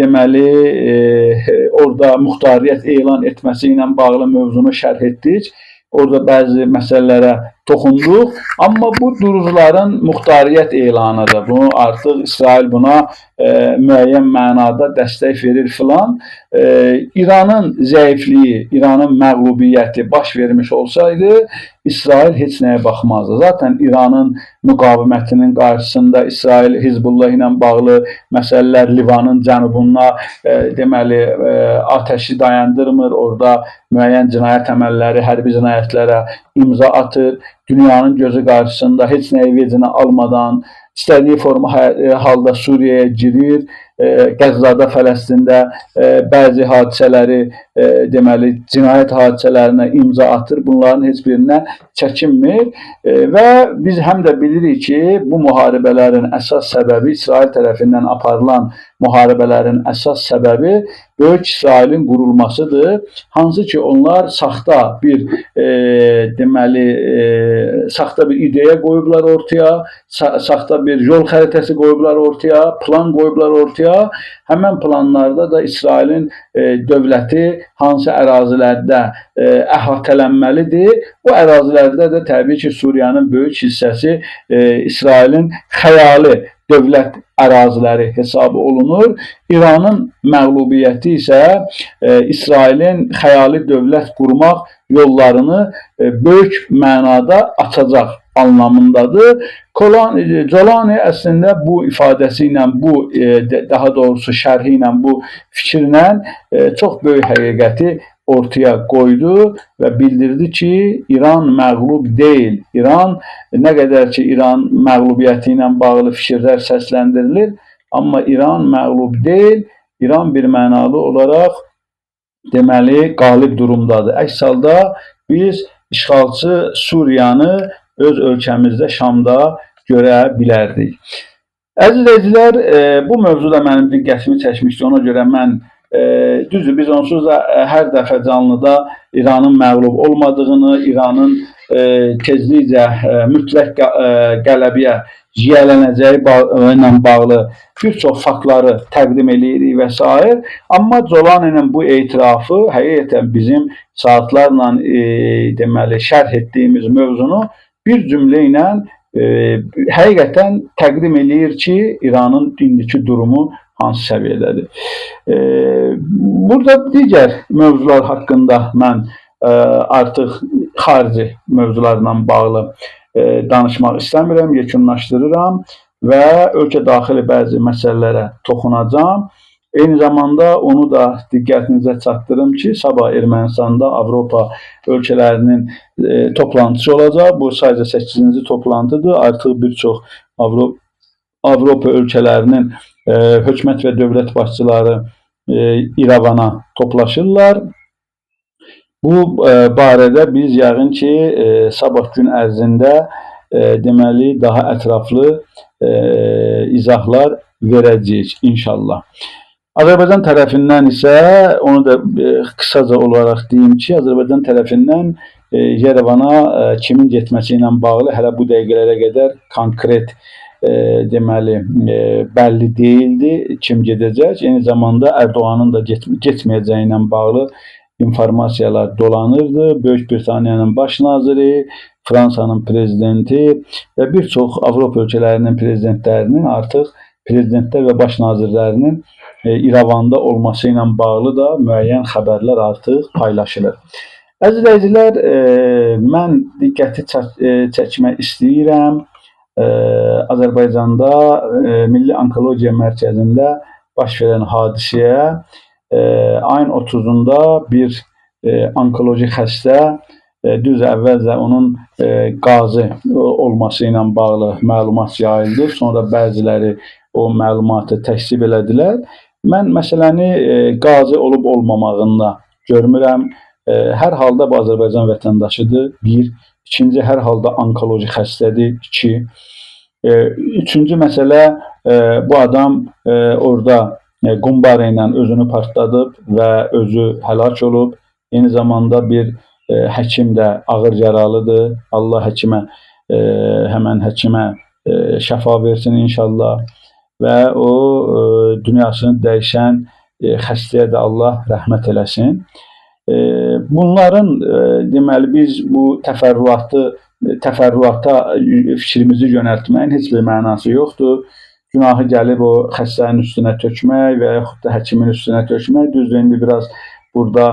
deməli orada muxtariyyət elan etməsi ilə bağlı mövzunu şərh etdik. Orada bəzi məsələlərə toxunduq. Amma bu Duruzların muxtariyyət elanıdır. Bunu artıq İsrail buna müəyyən mənada dəstək verir filan. İranın zəifliyi, İranın məğlubiyyəti baş vermiş olsaydı, İsrail heç nəyə baxmazdı. Zaten İranın müqavimətinin qarşısında İsrail Hizbullah ilə bağlı məsələlər Livanın cənubuna deməli atəşi dayandırmır. Orada müəyyən cinayət əməlləri, hərbi cinayətlərə imza atır. Dünyanın gözü qarşısında heç nəyi vecinə almadan istədiyi forma halda Suriyaya girir. Qəzzada, Fələstində bəzi hadisələri, deməli, cinayət hadisələrinə imza atır. Bunların heç birinə çəkinmir və biz həm də bilirik ki, bu müharibələrin əsas səbəbi, İsrail tərəfindən aparılan müharibələrin əsas səbəbi Böyük İsrailin qurulmasıdır. Hansı ki, onlar saxta bir deməli, saxta bir ideya qoyublar ortaya, saxta bir yol xəritəsi qoyublar ortaya, plan qoyublar ortaya. Həmən planlarda da İsrailin dövləti hansı ərazilərdə əhatələnməlidir. Bu ərazilərdə də təbii ki, Suriyanın böyük hissəsi İsrailin xəyali dövlət əraziləri hesabı olunur. İranın məğlubiyyəti isə İsrailin xəyali dövlət qurmaq yollarını böyük mənada açacaq anlamındadır. Jolani əslində bu ifadəsi ilə, bu daha doğrusu şərhi ilə, bu fikirlə çox böyük həqiqəti ortaya qoydu və bildirdi ki, İran məğlub deyil. İran, nə qədər ki, İran məğlubiyyəti ilə bağlı fikirlər səsləndirilir, amma İran məğlub deyil. İran bir mənalı olaraq deməli qalib durumdadır. Əks halda biz işğalçı Suriyanı öz ölkəmizdə Şamda görə bilərdik. Əziz izləyicilər, bu mövzuda mənim diqqətimi çəkmişdi. Ona görə mən düzdür, biz onsuz da hər dəfə canlıda İranın məğlub olmadığını, İranın tezliklə mütləq qələbəyə yiyələnəcəyi ilə bağlı bir çox faktları təqdim edirik və s. Amma Jolaninin bu etirafı həqiqətən bizim saatlarla deməli şərh etdiyimiz mövzunu bir cümlə ilə həqiqətən təqdim edir ki, İranın indiki durumu hansı səviyyədədir. Burada digər mövzular haqqında mən artıq xarici mövzularla bağlı danışmaq istəmirəm, yekunlaşdırıram və ölkə daxili bəzi məsələlərə toxunacağam. Eyni zamanda onu da diqqətinizə çatdırım ki, sabah Ermənistanda Avropa ölkələrinin toplantısı olacaq. Bu sadəcə 8-ci toplantıdır. Artıq bir çox Avropa ölkələrinin hökumət və dövlət başçıları İrəvana toplaşırlar. Bu barədə biz yəqin ki, sabah gün ərzində deməli daha ətraflı izahlar verəcəyik inşallah. Azərbaycan tərəfindən isə onu da qısaca olaraq deyim ki, Azərbaycan tərəfindən Yerevana kimin getməsi ilə bağlı hələ bu dəqiqələrə qədər konkret deməli bəlli deyildi kim gedəcək. Eyni zamanda Ərdoğanın da getməyəcəyi ilə bağlı informasiyalar dolanırdı. Böyük Britaniyanın baş naziri, Fransanın prezidenti və bir çox Avropa ölkələrinin prezidentlərinin artıq prezidentlər və baş nazirlərinin İrəvanda olması ilə bağlı da müəyyən xəbərlər artıq paylaşılır. Əziz izləyicilər, mən diqqəti çəkmək istəyirəm. Azərbaycanda Milli Onkologiya Mərkəzində baş verən hadisəyə ayın 30-da bir onkoloji xəstə düz əvvəlcə onun qazi olması ilə bağlı məlumat yayıldı. Sonra bəziləri o məlumatı təksib elədilər. Mən məsələni qazi olub olmamağında görmürəm. Hər halda bu Azərbaycan vətəndaşıdır. Bir. İkinci, hər halda onkoloji xəstədir. İki. Üçüncü məsələ, bu adam orada qumbarı ilə özünü partladıb və özü həlak olub. Eyni zamanda bir həkim də ağır yaralıdır. Allah həkimə, həmən həkimə şəfa versin inşallah. Və o dünyasını dəyişən xəstəyə də Allah rəhmət eləsin. Bunların deməli biz bu təfərrüata fikrimizi yönəltməyin heç bir mənası yoxdur. Günahı gəlib o xəstənin üstünə tökmək və yaxud da həkimin üstünə tökmək. Düzdür, indi biraz burada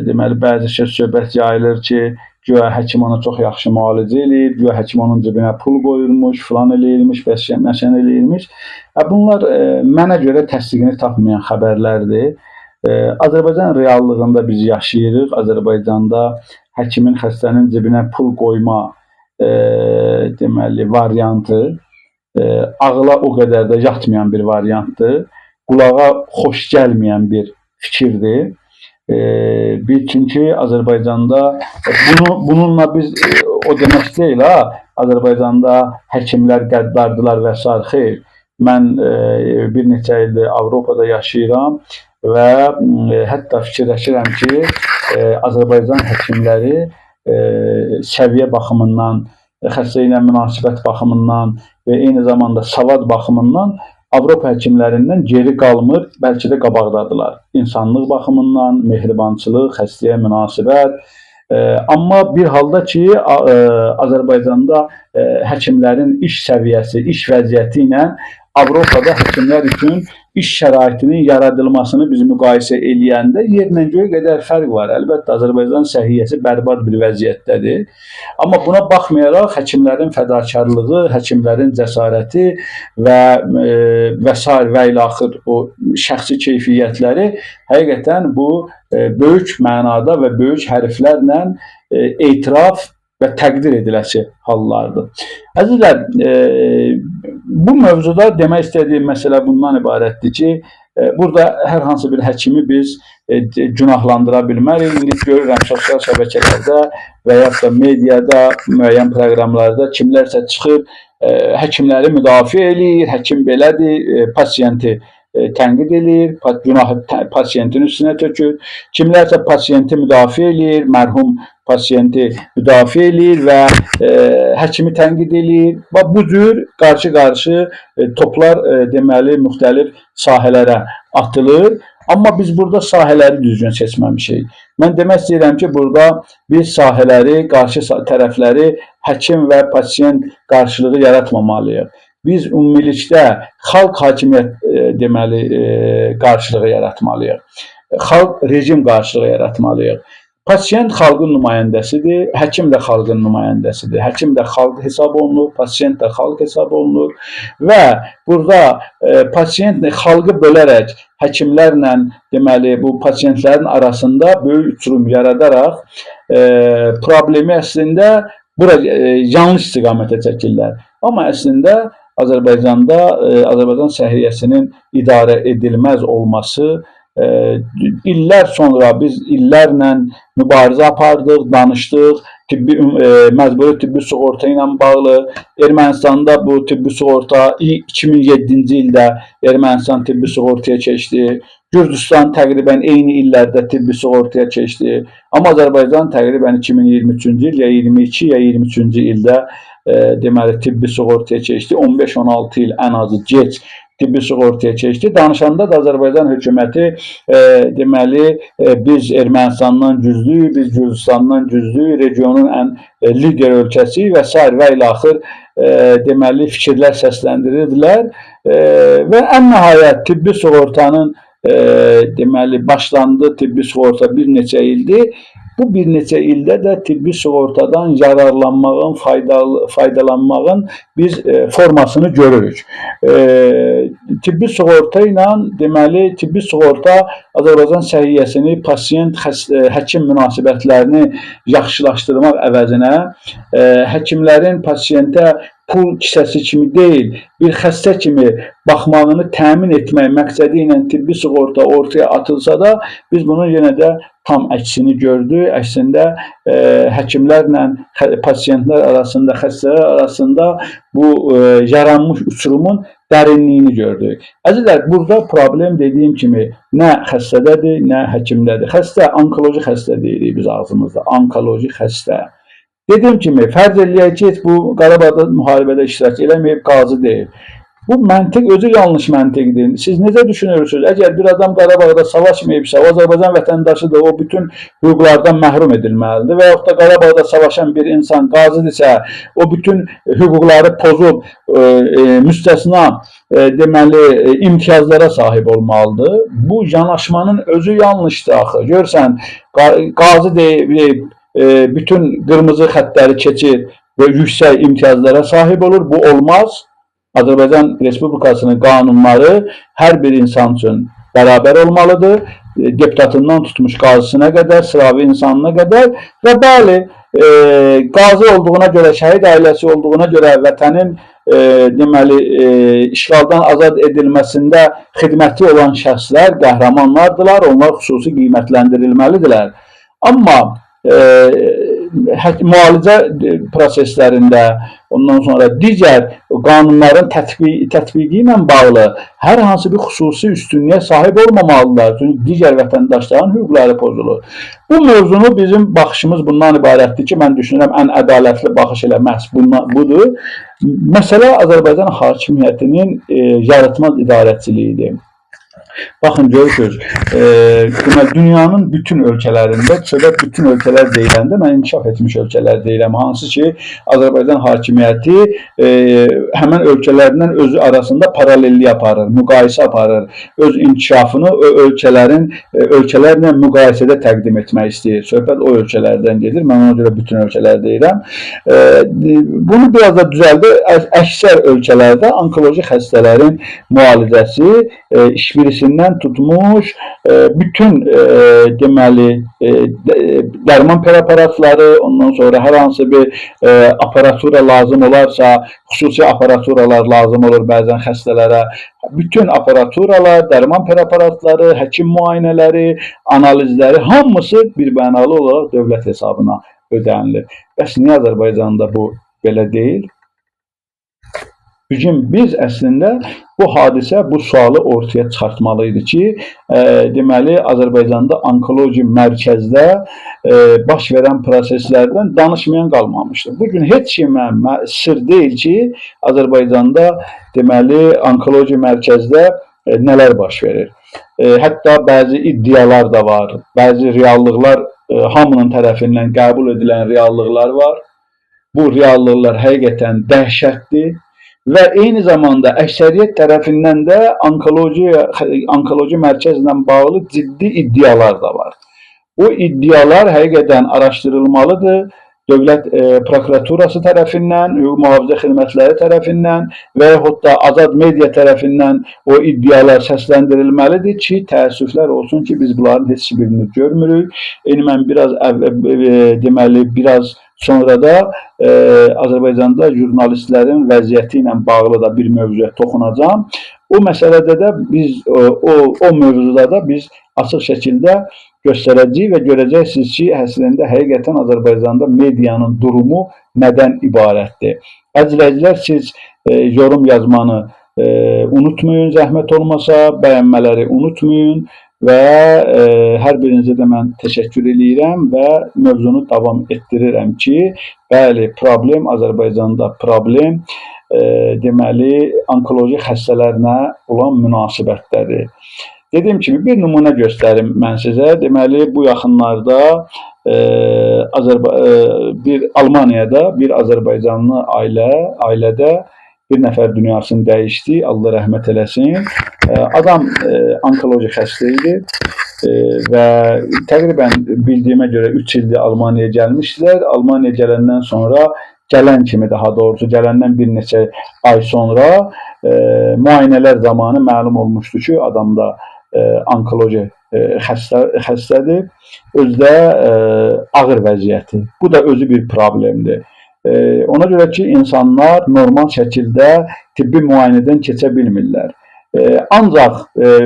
deməli bəzi söhbət yayılır ki, güya həkim ona çox yaxşı müalicə eləyib, güya həkim onun cibinə pul qoyulmuş, filan eləyilmiş, məşən eləyilmiş. Bunlar mənə görə təsdiqini tapmayan xəbərlərdir. Azərbaycan reallığında biz yaşayırıq. Azərbaycanda həkimin xəstənin cibinə pul qoyma deməli variantı ağla o qədər də yatmayan bir variantdır. Qulağa xoş gəlməyən bir fikirdir. Çünki Azərbaycanda bununla biz o demək deyil ha, Azərbaycanda həkimlər qəddardılar və s. Xeyr. Mən bir neçə ildir Avropada yaşayıram və hətta fikirləşirəm ki, Azərbaycan həkimləri səviyyə baxımından, xəstə ilə münasibət baxımından və eyni zamanda savad baxımından Avropa həkimlərindən geri qalmır, bəlkə də qabaqdadılar. İnsanlıq baxımından, mehribançılıq, xəstəyə münasibət. Amma bir halda ki, Azərbaycanda həkimlərin iş səviyyəsi, iş vəziyyəti ilə Avropada həkimlər üçün iş şəraitinin yaradılmasını biz müqayisə eləyəndə yerlə göy qədər fərq var. Əlbəttə, Azərbaycan səhiyyəsi bərbad bir vəziyyətdədir. Amma buna baxmayaraq, həkimlərin fədakarlığı, həkimlərin cəsarəti və s. və ilaxır o şəxsi keyfiyyətləri həqiqətən bu böyük mənada və böyük hərflərlə etiraf və təqdir ediləsi hallardır. Əzizlər, bu mövzuda demək istədiyim məsələ bundan ibarətdir ki, burada hər hansı bir həkimi biz günahlandıra bilmərik. İndi görürəm sosial şəbəkələrdə və ya da mediada, müəyyən proqramlarda kimlərsə çıxır, həkimləri müdafiə eləyir, həkim belədir, pasiyenti tənqid eləyir, günahı pasiyentin üstünə tökür. Kimlərsə pasiyenti müdafiə eləyir, mərhum pasiyenti müdafiə eləyir və həkimi tənqid eləyir. Bu cür qarşı-qarşı toplar deməli müxtəlif sahələrə atılır. Amma biz burada sahələri düzgün seçməmişik. Mən demək istəyirəm ki, burada biz sahələri, qarşı tərəfləri həkim və pasiyent qarşılığı yaratmamalıyıq. Biz ümumilikdə xalq hakimiyyət deməli qarşılığı yaratmalıyıq. Xalq rejim qarşılığı yaratmalıyıq. Pasiyent xalqın nümayəndəsidir, həkim də xalqın nümayəndəsidir. Həkim də xalq hesab olunur, pasiyent də xalq hesab olunur və burada pasiyent xalqı bölərək həkimlərlə deməli bu pasiyentlərin arasında böyük uçurum yaradaraq problemi əslində bura yanlış istiqamətə çəkirlər. Amma əslində Azərbaycanda Azərbaycan səhiyyəsinin idarə edilməz olması illər sonra biz illərlə mübarizə apardıq, danışdıq. Məcburi tibbi sığorta ilə bağlı Ermənistanda bu tibbi sığorta 2007-ci ildə Ermənistan tibbi sığortaya keçdi. Gürcüstan təqribən eyni illərdə tibbi sığortaya keçdi. Amma Azərbaycan təqribən 2023-cü il ya 22 ya 23-cü ildə deməli tibbi sığortaya keçdi. 15-16 il ən azı gec tibbi sığortaya keçdi. Danışanda da Azərbaycan hökuməti deməli biz Ermənistandan güclüyük, biz Gürcüstandan güclüyük, regionun ən lider ölkəsi və s. və ilə axır deməli fikirlər səsləndirirdilər və ən nəhayət tibbi sığortanın deməli başlandı. Tibbi sığorta bir neçə ildir. Bu bir neçə ildə də tibbi sığortadan yararlanmağın, faydalanmağın biz formasını görürük. Tibbi sığorta ilə deməli tibbi sığorta Azərbaycan səhiyyəsini, pasiyent həkim münasibətlərini yaxşılaşdırmaq əvəzinə həkimlərin pasiyentə pul kisəsi kimi deyil, bir xəstə kimi baxmağını təmin etmək məqsədi ilə tibbi sığorta ortaya atılsa da biz bunun yenə də tam əksini gördük. Əksində həkimlərlə pasiyentlər arasında, xəstələr arasında bu yaranmış uçurumun dərinliyini gördük. Əzizlər, burada problem dediyim kimi nə xəstədədir, nə həkimdədir. Xəstə, onkoloji xəstə deyirik biz ağzımızda, onkoloji xəstə. Dediyim kimi, fərz eləyək ki, bu Qarabağda müharibədə iştirak eləməyib, qazi deyil. Bu məntiq özü yanlış məntiqdir. Siz necə düşünürsünüz? Əgər bir adam Qarabağda savaşmayıbsa, o Azərbaycan vətəndaşıdır, o bütün hüquqlardan məhrum edilməlidir. Və yaxud da Qarabağda savaşan bir insan qazidirsə, o bütün hüquqları pozub, müstəsna deməli imtiyazlara sahib olmalıdır. Bu yanaşmanın özü yanlışdır axı. Görsən, qazi deyib, bütün qırmızı xəttləri keçir və yüksək imtiyazlara sahib olur. Bu olmaz. Azərbaycan Respublikasının qanunları hər bir insan üçün bərabər olmalıdır. Deputatından tutmuş qazısına qədər, sıravi insanına qədər və bəli, qazi olduğuna görə, şəhid ailəsi olduğuna görə vətənin deməli işğaldan azad edilməsində xidməti olan şəxslər qəhrəmanlardılar. Onlar xüsusi qiymətləndirilməlidirlər. Amma müalicə proseslərində, ondan sonra digər qanunların tətbiqi ilə bağlı hər hansı bir xüsusi üstünlüyə sahib olmamalıdırlar. Çünki digər vətəndaşların hüquqları pozulur. Bu mövzunu bizim baxışımız bundan ibarətdir ki, mən düşünürəm ən ədalətli baxış elə məhz budur. Məsələ Azərbaycan hakimiyyətinin yaratmaz idarəçiliyidir. Baxın, görürsünüz, dünyanın bütün ölkələrində, söhbət bütün ölkələr deyiləndə mən inkişaf etmiş ölkələr deyiləm, hansı ki, Azərbaycan hakimiyyəti həmən ölkələrdən özü arasında paralellik aparır, müqayisə aparır, öz inkişafını ölkələrlə müqayisədə təqdim etmək istəyir. Söhbət o ölkələrdən gedir, mən ona görə bütün ölkələr deyirəm. Bunu biraz da düzəldir, əksər ölkələrdə onkoloji xəstələrin müalicəsi işbirisindən tutmuş bütün deməli dərman preparatları, ondan sonra hər hansı bir aparatura lazım olarsa, xüsusi aparaturalar lazım olur bəzən xəstələrə. Bütün aparaturalar, dərman preparatları, həkim müayinələri, analizləri hamısı birmənalı olaraq dövlət hesabına ödənilir. Bəs niyə Azərbaycanda bu belə deyil? Biz əslində bu hadisə, bu sualı ortaya çıxartmalıydı ki, deməli Azərbaycanda onkoloji mərkəzdə baş verən proseslərdən danışmayan qalmamışdır. Bugün heç kimə sır deyil ki, Azərbaycanda deməli onkoloji mərkəzdə nələr baş verir. Hətta bəzi iddialar da var, bəzi reallıqlar hamının tərəfindən qəbul edilən reallıqlar var. Bu reallıqlar həqiqətən dəhşətdir. Və eyni zamanda əksəriyyət tərəfindən də onkoloji mərkəzlə bağlı ciddi iddialar da var. Bu iddialar həqiqətən araşdırılmalıdır. Dövlət prokuraturası tərəfindən, hüquq mühafizə xidmətləri tərəfindən və yaxud da azad media tərəfindən o iddialar səsləndirilməlidir ki, təəssüflər olsun ki, biz bunların heç birini görmürük. Mən biraz sonra da Azərbaycanda jurnalistlərin vəziyyəti ilə bağlı da bir mövzuya toxunacağım. O məsələdə də biz o mövzuda da biz açıq şəkildə göstərəcəyik və görəcəksiniz ki, əslində həqiqətən Azərbaycanda medianın durumu nədən ibarətdir. Əzizləyicilər, siz yorum yazmanı unutmayın, zəhmət olmasa, bəyənmələri unutmayın və hər birinizə də mən təşəkkür edirəm və mövzunu davam etdirirəm ki, bəli, problem Azərbaycanda problem deməli onkoloji xəstələrlə olan münasibətdədir. Dediyim kimi bir nümunə göstərim mən sizə. Deməli bu yaxınlarda bir Almaniyada bir Azərbaycanlı ailədə bir nəfər dünyasını dəyişdi. Allah rəhmət eləsin. Adam onkoloji xəstə idi və təqribən bildiyimə görə 3 ildir Almaniyaya gəlmişdilər. Almaniyaya gələndən sonra gələn kimi, daha doğrusu gələndən bir neçə ay sonra müayinələr zamanı məlum olmuşdu ki, adamda onkoloji xəstədir. Özü də ağır vəziyyəti. Bu da özü bir problemdir. Ona görə ki, insanlar normal şəkildə tibbi müayinədən keçə bilmirlər. Ancaq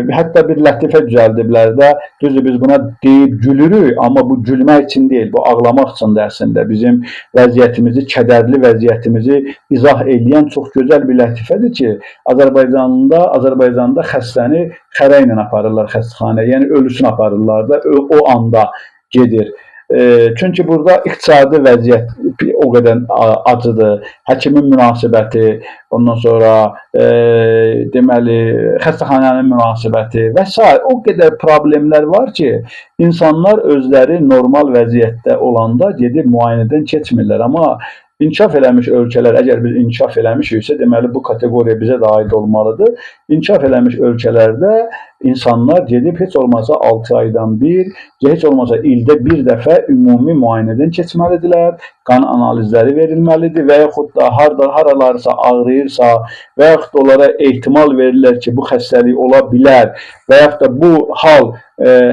hətta bir lətifə düzəldiblər də, düzdür biz buna deyib gülürük, amma bu gülmək üçün deyil, bu ağlamaq üçündür əslində. Bizim vəziyyətimizi, kədərli vəziyyətimizi izah edən çox gözəl bir lətifədir ki, Azərbaycanda xəstəni xərə ilə aparırlar xəstəxanaya, yəni ölüsünü aparırlar da, o anda gedir. Çünki burada iqtisadi vəziyyət o qədər acıdır, həkimin münasibəti, ondan sonra deməli xəstəxananın münasibəti və s. o qədər problemlər var ki, insanlar özləri normal vəziyyətdə olanda gedib müayinədən keçmirlər. Amma inkişaf eləmiş ölkələr, əgər biz inkişaf eləmişiksə, deməli bu kateqoriya bizə də aid olmalıdır. İnkişaf eləmiş ölkələrdə insanlar gedib heç olmasa 6 aydan bir, heç olmasa ildə bir dəfə ümumi müayinədən keçməlidirlər, qan analizləri verilməlidir və yaxud da haralarsa ağrıyırsa və yaxud da onlara ehtimal verirlər ki, bu xəstəlik ola bilər və yaxud da bu hal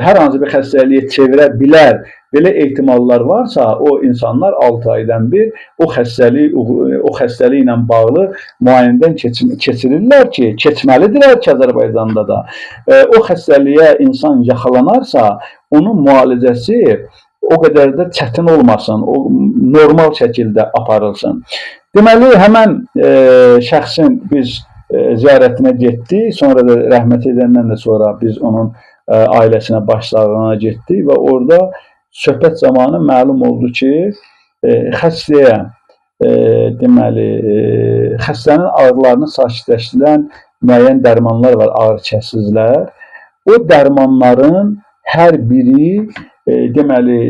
hər hansı bir xəstəliyə çevirə bilər, belə ehtimallar varsa, o insanlar 6 aydan bir o xəstəlik ilə bağlı müayinədən keçirirlər ki, keçməlidirlər ki, Azərbaycanda da. O xəstəliyə insan yaxalanarsa, onun müalicəsi o qədər də çətin olmasın, o normal şəkildə aparılsın. Deməli, həmən şəxsin biz ziyarətinə getdik, sonra da rəhmət edəndən də sonra biz onun ailəsinə, başsağlığına getdik və orada söhbət zamanı məlum oldu ki, xəstəyə deməli xəstənin ağrılarını sakitləşdirən müəyyən dərmanlar var, ağrı kəsicilər. O dərmanların hər biri deməli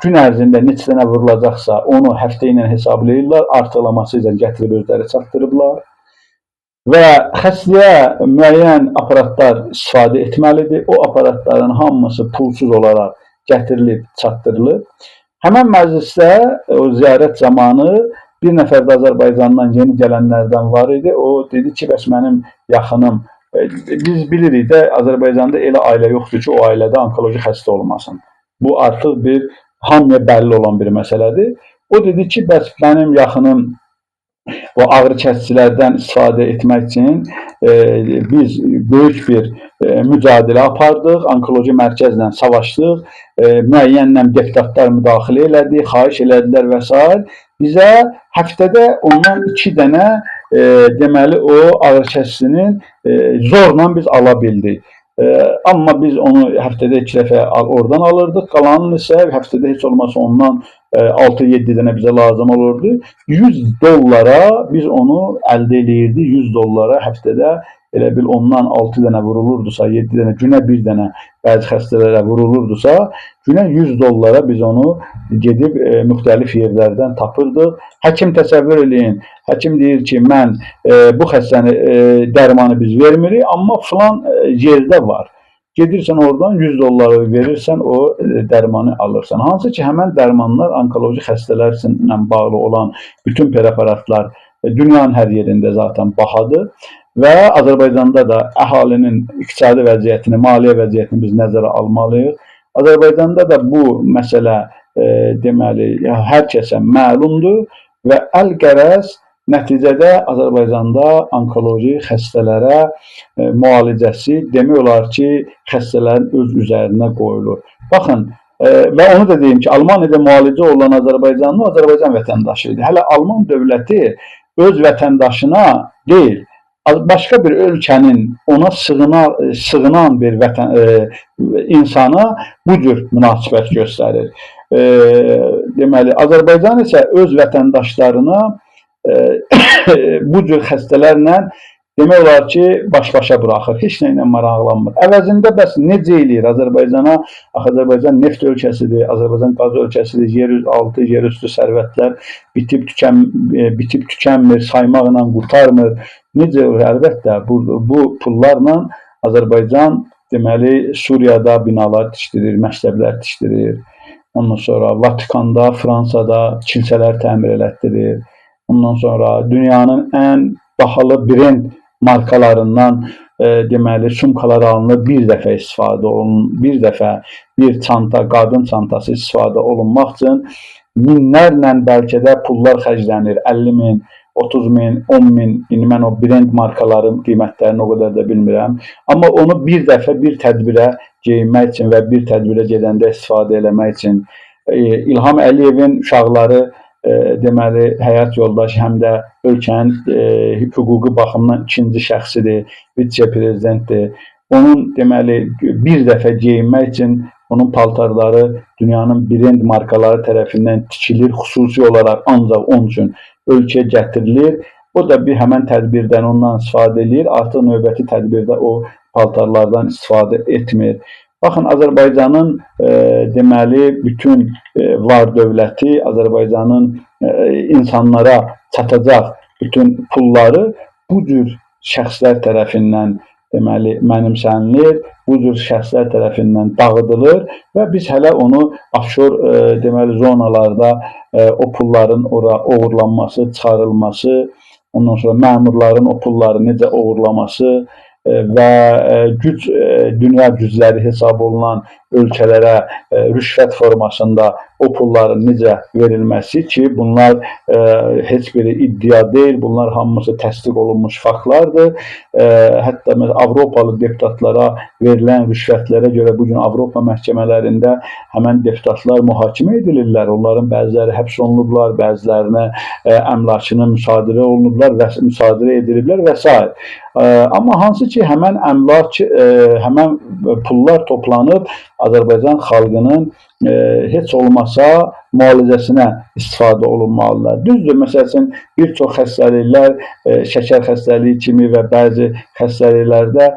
gün ərzində neçə dənə vurulacaqsa, onu həftə ilə hesablayırlar, artıqlaması ilə gətirib özləri çatdırıblar. Və xəstəyə müəyyən aparatlar istifadə etməlidir. O aparatların hamısı pulsuz olaraq gətirilib, çatdırılıb. Həmən məclisdə o ziyarət zamanı bir nəfər də Azərbaycandan yeni gələnlərdən var idi. O dedi ki, bəs mənim yaxınım, biz bilirik də Azərbaycanda elə ailə yoxdur ki, o ailədə onkoloji xəstə olmasın. Bu artıq bir hamıya bəlli olan bir məsələdir. O dedi ki, bəs mənim yaxınım o ağrı kəsicilərdən istifadə etmək üçün biz böyük bir mücadilə apardıq, onkoloji mərkəzlə savaşdıq, müəyyən deputatlar müdaxilə elədi, xahiş elədilər və s. Bizə həftədə ondan 2 dənə deməli o ağrı kəsicinin zorla biz ala bildik. Amma biz onu həftədə 2 dəfə oradan alırdıq, qalanını isə həftədə heç olmasa ondan 6-7 dənə bizə lazım olurdu. $100 biz onu əldə eləyirdik, $100 həftədə elə bil ondan 6 dənə vurulurdusa, 7 dənə, günə bir dənə bəzi xəstələrə vurulurdusa, günə $100 biz onu gedib müxtəlif yerlərdən tapırdıq. Həkim təsəvvür eləyin, həkim deyir ki, mən bu xəstəni dərmanı biz vermirik, amma filan yerdə var. Gedirsən oradan $100 verirsən, o dərmanı alırsan. Hansı ki, həmən dərmanlar onkoloji xəstələrlə bağlı olan bütün preparatlar dünyanın hər yerində zaten bahadır. Və Azərbaycanda da əhalinin iqtisadi vəziyyətini, maliyyə vəziyyətini biz nəzərə almalıyıq. Azərbaycanda da bu məsələ deməli hər kəsə məlumdur və əlqərəz Nəticədə Azərbaycanda onkoloji xəstələrə müalicəsi demək olar ki, xəstələrin öz üzərinə qoyulur. Baxın, və onu da deyim ki, Almaniyada müalicə olan Azərbaycanlı Azərbaycan vətəndaşı idi. Hələ Alman dövləti öz vətəndaşına deyil, başqa bir ölkənin ona sığınan bir insana bu cür münasibət göstərir. Deməli, Azərbaycan isə öz vətəndaşlarına bu cür xəstələrlə demək olar ki, baş-başa buraxır, heç nə ilə maraqlanmır. Əvəzində bəs necə eləyir Azərbaycana? Azərbaycan neft ölkəsidir, Azərbaycan qaz ölkəsidir, yeraltı, yerüstü sərvətlər bitib tükənmir, saymaqla qurtarmır. Necə? Əlbəttə, bu pullarla Azərbaycan deməli Suriyada binalar tikdirir, məktəblər tikdirir. Ondan sonra Vatikanda, Fransada kilsələr təmir elətdirir. Ondan sonra dünyanın ən bahalı brend markalarından deməli sumkalar alınır, bir dəfə istifadə olunur, bir dəfə bir çanta, qadın çantası istifadə olunmaq üçün minlərlə bəlkə də pullar xərclənir, 50 min, 30 min, 10 min, indi mən o brend markaların qiymətlərini o qədər də bilmirəm. Amma onu bir dəfə bir tədbirə geyinmək üçün və bir tədbirə gedəndə istifadə eləmək üçün İlham Əliyevin uşaqları deməli həyat yoldaşı həm də ölkənin hüquqi baxımdan ikinci şəxsidir, vitse-prezidentdir. Onun deməli bir dəfə geyinmək üçün onun paltarları dünyanın brend markaları tərəfindən tikilir, xüsusi olaraq ancaq onun üçün ölkəyə gətirilir. O da bir həmən tədbirdən ondan istifadə edir, artıq növbəti tədbirdə o paltarlardan istifadə etmir. Baxın, Azərbaycanın deməli bütün var dövləti, Azərbaycanın insanlara çatacaq bütün pulları bu cür şəxslər tərəfindən deməli mənimsənilir, bu cür şəxslər tərəfindən dağıdılır və biz hələ onu offshor deməli zonalarda o pulların ora oğurlanması, çıxarılması, ondan sonra məmurların o pulları necə oğurlaması və dünya gücləri hesab olunan ölkələrə rüşvət formasında o pulların necə verilməsi ki, bunlar heç biri iddia deyil, bunlar hamısı təsdiq olunmuş faktlardır. Hətta Avropalı deputatlara verilən rüşvətlərə görə bugün Avropa məhkəmələrində həmən deputatlar mühakimə edilirlər. Onların bəziləri həbs olunublar, bəzilərinə əmlakını müsadirə ediliblər və s. Amma hansı ki, həmən əmlak, həmən pullar toplanıb Azərbaycan xalqının heç olmasa müalicəsinə istifadə olunmalıdır. Düzdür, məsəl üçün, bir çox xəstəliklər, şəkər xəstəliyi kimi və bəzi xəstəliklərdə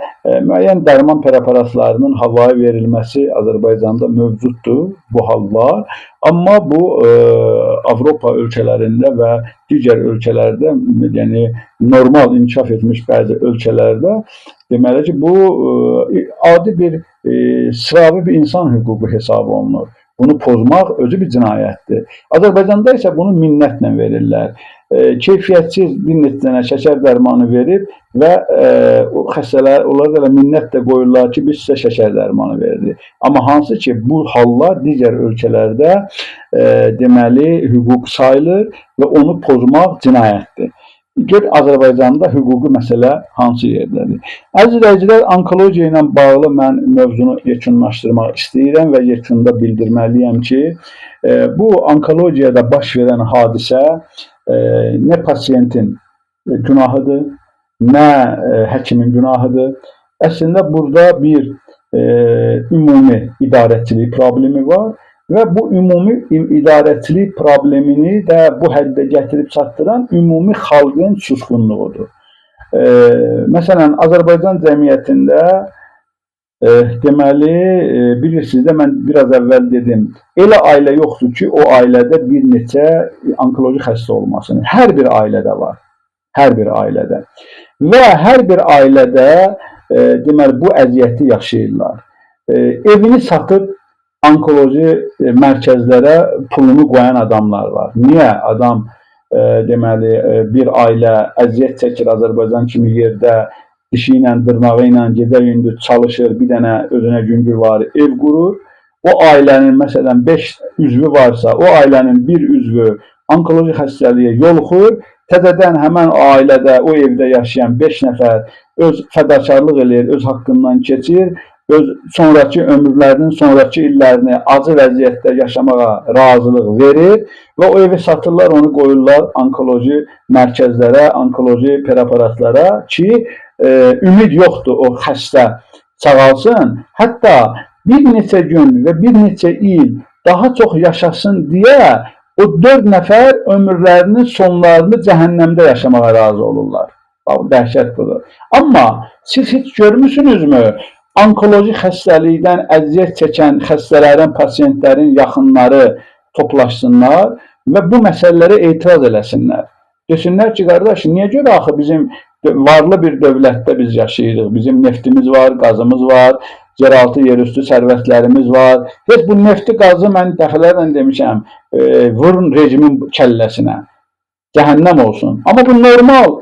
müəyyən dərman preparatlarının havaya verilməsi Azərbaycanda mövcuddur, bu hal var. Amma bu Avropa ölkələrində və digər ölkələrdə, yəni normal inkişaf etmiş bəzi ölkələrdə deməli ki, bu adi bir sıravi bir insan hüququ hesab olunur. Bunu pozmaq özü bir cinayətdir. Azərbaycanda isə bunu minnətlə verirlər. Keyfiyyətsiz bir neçə dənə şəkər dərmanı verib və o xəstələr, onlar da minnətlə qoyurlar ki, biz sizə şəkər dərmanı verdik. Amma hansı ki, bu hallar digər ölkələrdə deməli hüquq sayılır və onu pozmaq cinayətdir. Gör Azərbaycanda hüquqi məsələ hansı yerdədir. Əziz izləyicilər, onkologiya ilə bağlı mən mövzunu yekunlaşdırmaq istəyirəm və yekunda bildirməliyəm ki, bu onkologiyada baş verən hadisə nə pasiyentin günahıdır, nə həkimin günahıdır. Əslində burada bir ümumi idarəçilik problemi var. Və bu ümumi idarəçilik problemini də bu həddə gətirib çatdıran ümumi xalqın susqunluğudur. Məsələn, Azərbaycan cəmiyyətində deməli, bilirsiniz də, mən biraz əvvəl dedim, elə ailə yoxdur ki, o ailədə bir neçə onkoloji xəstə olmasın. Hər bir ailədə var. Hər bir ailədə. Və hər bir ailədə deməli, bu əziyyəti yaşayırlar. Evini satıb onkoloji mərkəzlərə pulunu qoyan adamlar var. Niyə? Adam deməli bir ailə əziyyət çəkir Azərbaycan kimi yerdə, dişi ilə, dırnağı ilə gecə-gündüz çalışır, bir dənə özünə güngürvari ev qurur. O ailənin məsələn 5 üzvü varsa, o ailənin bir üzvü onkoloji xəstəliyə yoluxur Təzədən həmən ailədə, o evdə yaşayan 5 nəfər öz fədakarlıq eləyir, öz haqqından keçir, öz sonrakı ömürlərinin sonrakı illərini acı vəziyyətdə yaşamağa razılıq verir və o evi satırlar, onu qoyurlar onkoloji mərkəzlərə, onkoloji preparatlara ki, ümid yoxdur o xəstə sağalsın. Hətta bir neçə gün və bir neçə il daha çox yaşasın deyə o 4 nəfər ömürlərinin sonlarını cəhənnəmdə yaşamağa razı olurlar. Bax, dəhşət budur. Amma siz heç görmüsünüzmü? Onkoloji xəstəlikdən əziyyət çəkən xəstələrin, pasiyentlərin yaxınları toplaşsınlar və bu məsələlərə etiraz eləsinlər. Desinlər ki, qardaş, niyə görə axı bizim varlı bir dövlətdə biz yaşayırıq? Bizim neftimiz var, qazımız var, yeraltı, yerüstü sərvətlərimiz var. Heç bu nefti, qazı mən dəfələrlə demişəm, vurun rejimin kəlləsinə, cəhənnəm olsun. Amma bu normal.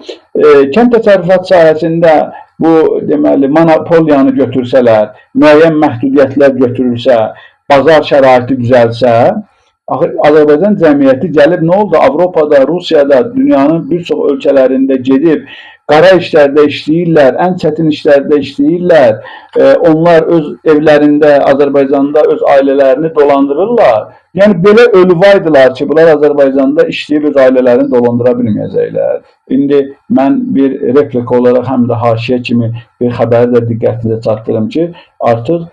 Kənd təsərrüfat sahəsində bu deməli monopoliyanı götürsələr, müəyyən məhdudiyyətlər götürülsə, bazar şəraiti düzəlsə, Azərbaycan cəmiyyəti gəlib nə oldu? Avropada, Rusiyada, dünyanın bir çox ölkələrində gedib qara işlərdə işləyirlər, ən çətin işlərdə işləyirlər. Onlar öz evlərində, Azərbaycanda öz ailələrini dolandırırlar. Yəni belə ölüvaydılar ki, bunlar Azərbaycanda işləyib öz ailələrini dolandıra bilməyəcəklər. İndi mən bir replik olaraq həm də haşiyə kimi bir xəbəri də diqqətinizə çatdırım ki, artıq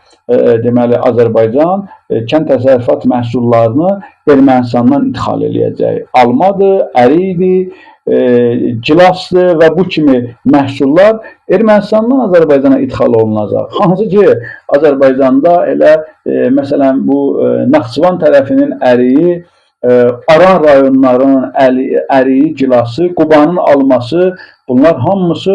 deməli Azərbaycan kənd təsərrüfat məhsullarını Ermənistandan ixal eləyəcək. Almadır, əridir, gilasdır və bu kimi məhsullar Ermənistandan Azərbaycana ixal olunacaq. Hansı ki, Azərbaycanda elə məsələn bu Naxçıvan tərəfinin əriyi, Aran rayonlarının əriyi, gilası, Qubanın alması, bunlar hamısı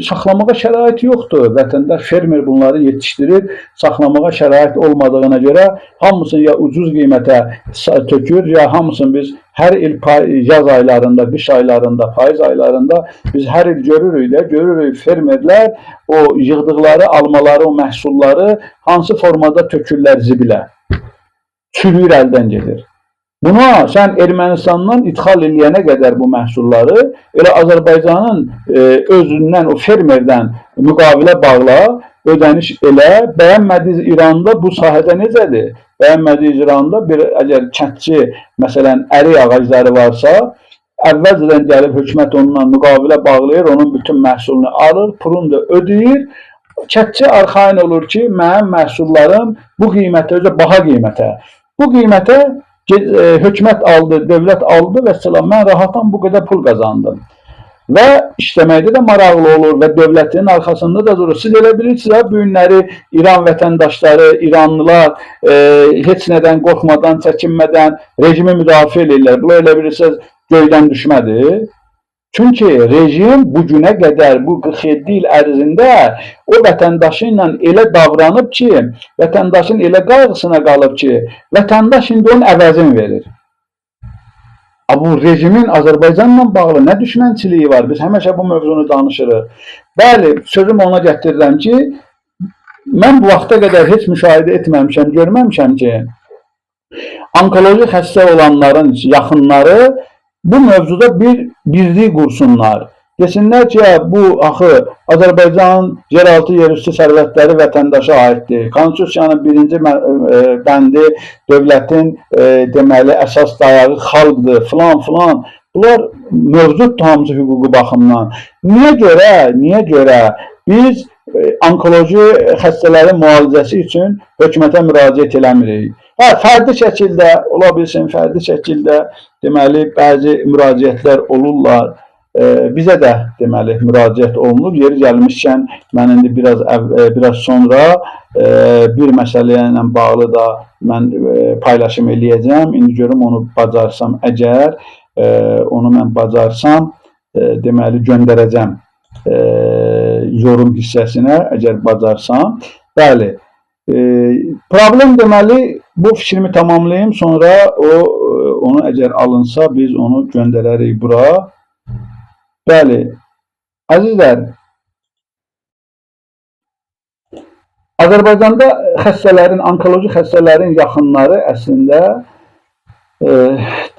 saxlamağa şərait yoxdur. Vətəndaş, fermer bunları yetişdirir, saxlamağa şərait olmadığına görə hamısını ya ucuz qiymətə tökür, ya hamısını biz hər il yaz aylarında, qış aylarında, payız aylarında biz hər il görürük fermerlər o yığdıqları almaları, o məhsulları hansı formada tökürlər zibilə, çürüyür, əldən gedir. Buna sən Ermənistandan ixal eləyənə qədər bu məhsulları elə Azərbaycanın özündən, o fermerdən müqavilə bağla, ödəniş elə, bəyənmədiyi İranda bu sahədə necədir? Bəyənmədiyi İranda bir əgər kəndçi, məsələn, ərik ağacları varsa, əvvəlcədən gəlib hökumət onunla müqavilə bağlayır, onun bütün məhsulunu alır, pulunu da ödəyir. Kəndçi arxayın olur ki, mənim məhsullarım bu qiymətə, özə baha qiymətə. Bu qiymətə hökumət aldı, dövlət aldı və salam, mən rahatdan bu qədər pul qazandım. Və işləməkdə də maraqlı olur və dövlətin arxasında da durur. Siz elə bilirsiniz, bu günləri İran vətəndaşları, İranlılar heç nədən qorxmadan, çəkinmədən rejimi müdafiə edirlər. Bu elə bilirsiniz, göydən düşmədir. Çünki rejim bu günə qədər, bu 47 il ərzində o vətəndaşı ilə elə davranıb ki, vətəndaşın elə qayğısına qalıb ki, vətəndaş indi onun əvəzini verir. Bu rejimin Azərbaycanla bağlı nə düşmənçiliyi var? Biz həmişə bu mövzunu danışırıq. Bəli, sözüm ona gətirirəm ki, mən bu vaxta qədər heç müşahidə etməmişəm, görməmişəm ki, onkoloji xəstə olanların yaxınları bu mövzuda bir birlik qursunlar. Desinlər ki, bu axı Azərbaycanın yeraltı, yerüstü sərvətləri vətəndaşa aiddir. Konstitusiyanın birinci bəndi dövlətin deməli əsas dayağı xalqdır, filan. Bunlar mövcuddur hamısı hüquqi baxımdan. Niyə görə biz onkoloji xəstələrin müalicəsi üçün hökumətə müraciət eləmirik? Fərdi şəkildə, ola bilsin, fərdi şəkildə deməli bəzi müraciətlər olurlar. Bizə də deməli müraciət olunur. Yeri gəlmişkən mən indi biraz sonra bir məsələ ilə bağlı da mən paylaşım eləyəcəm. İndi görüm onu bacarsam, əgər onu mən bacarsam deməli göndərəcəm yorum hissəsinə, əgər bacarsam. Bəli. Problem deməli bu fikrimi tamamlayayım, sonra onu əgər alınsa biz onu göndərərik bura. Bəli, əzizlər, Azərbaycanda xəstələrin, onkoloji xəstələrin yaxınları əslində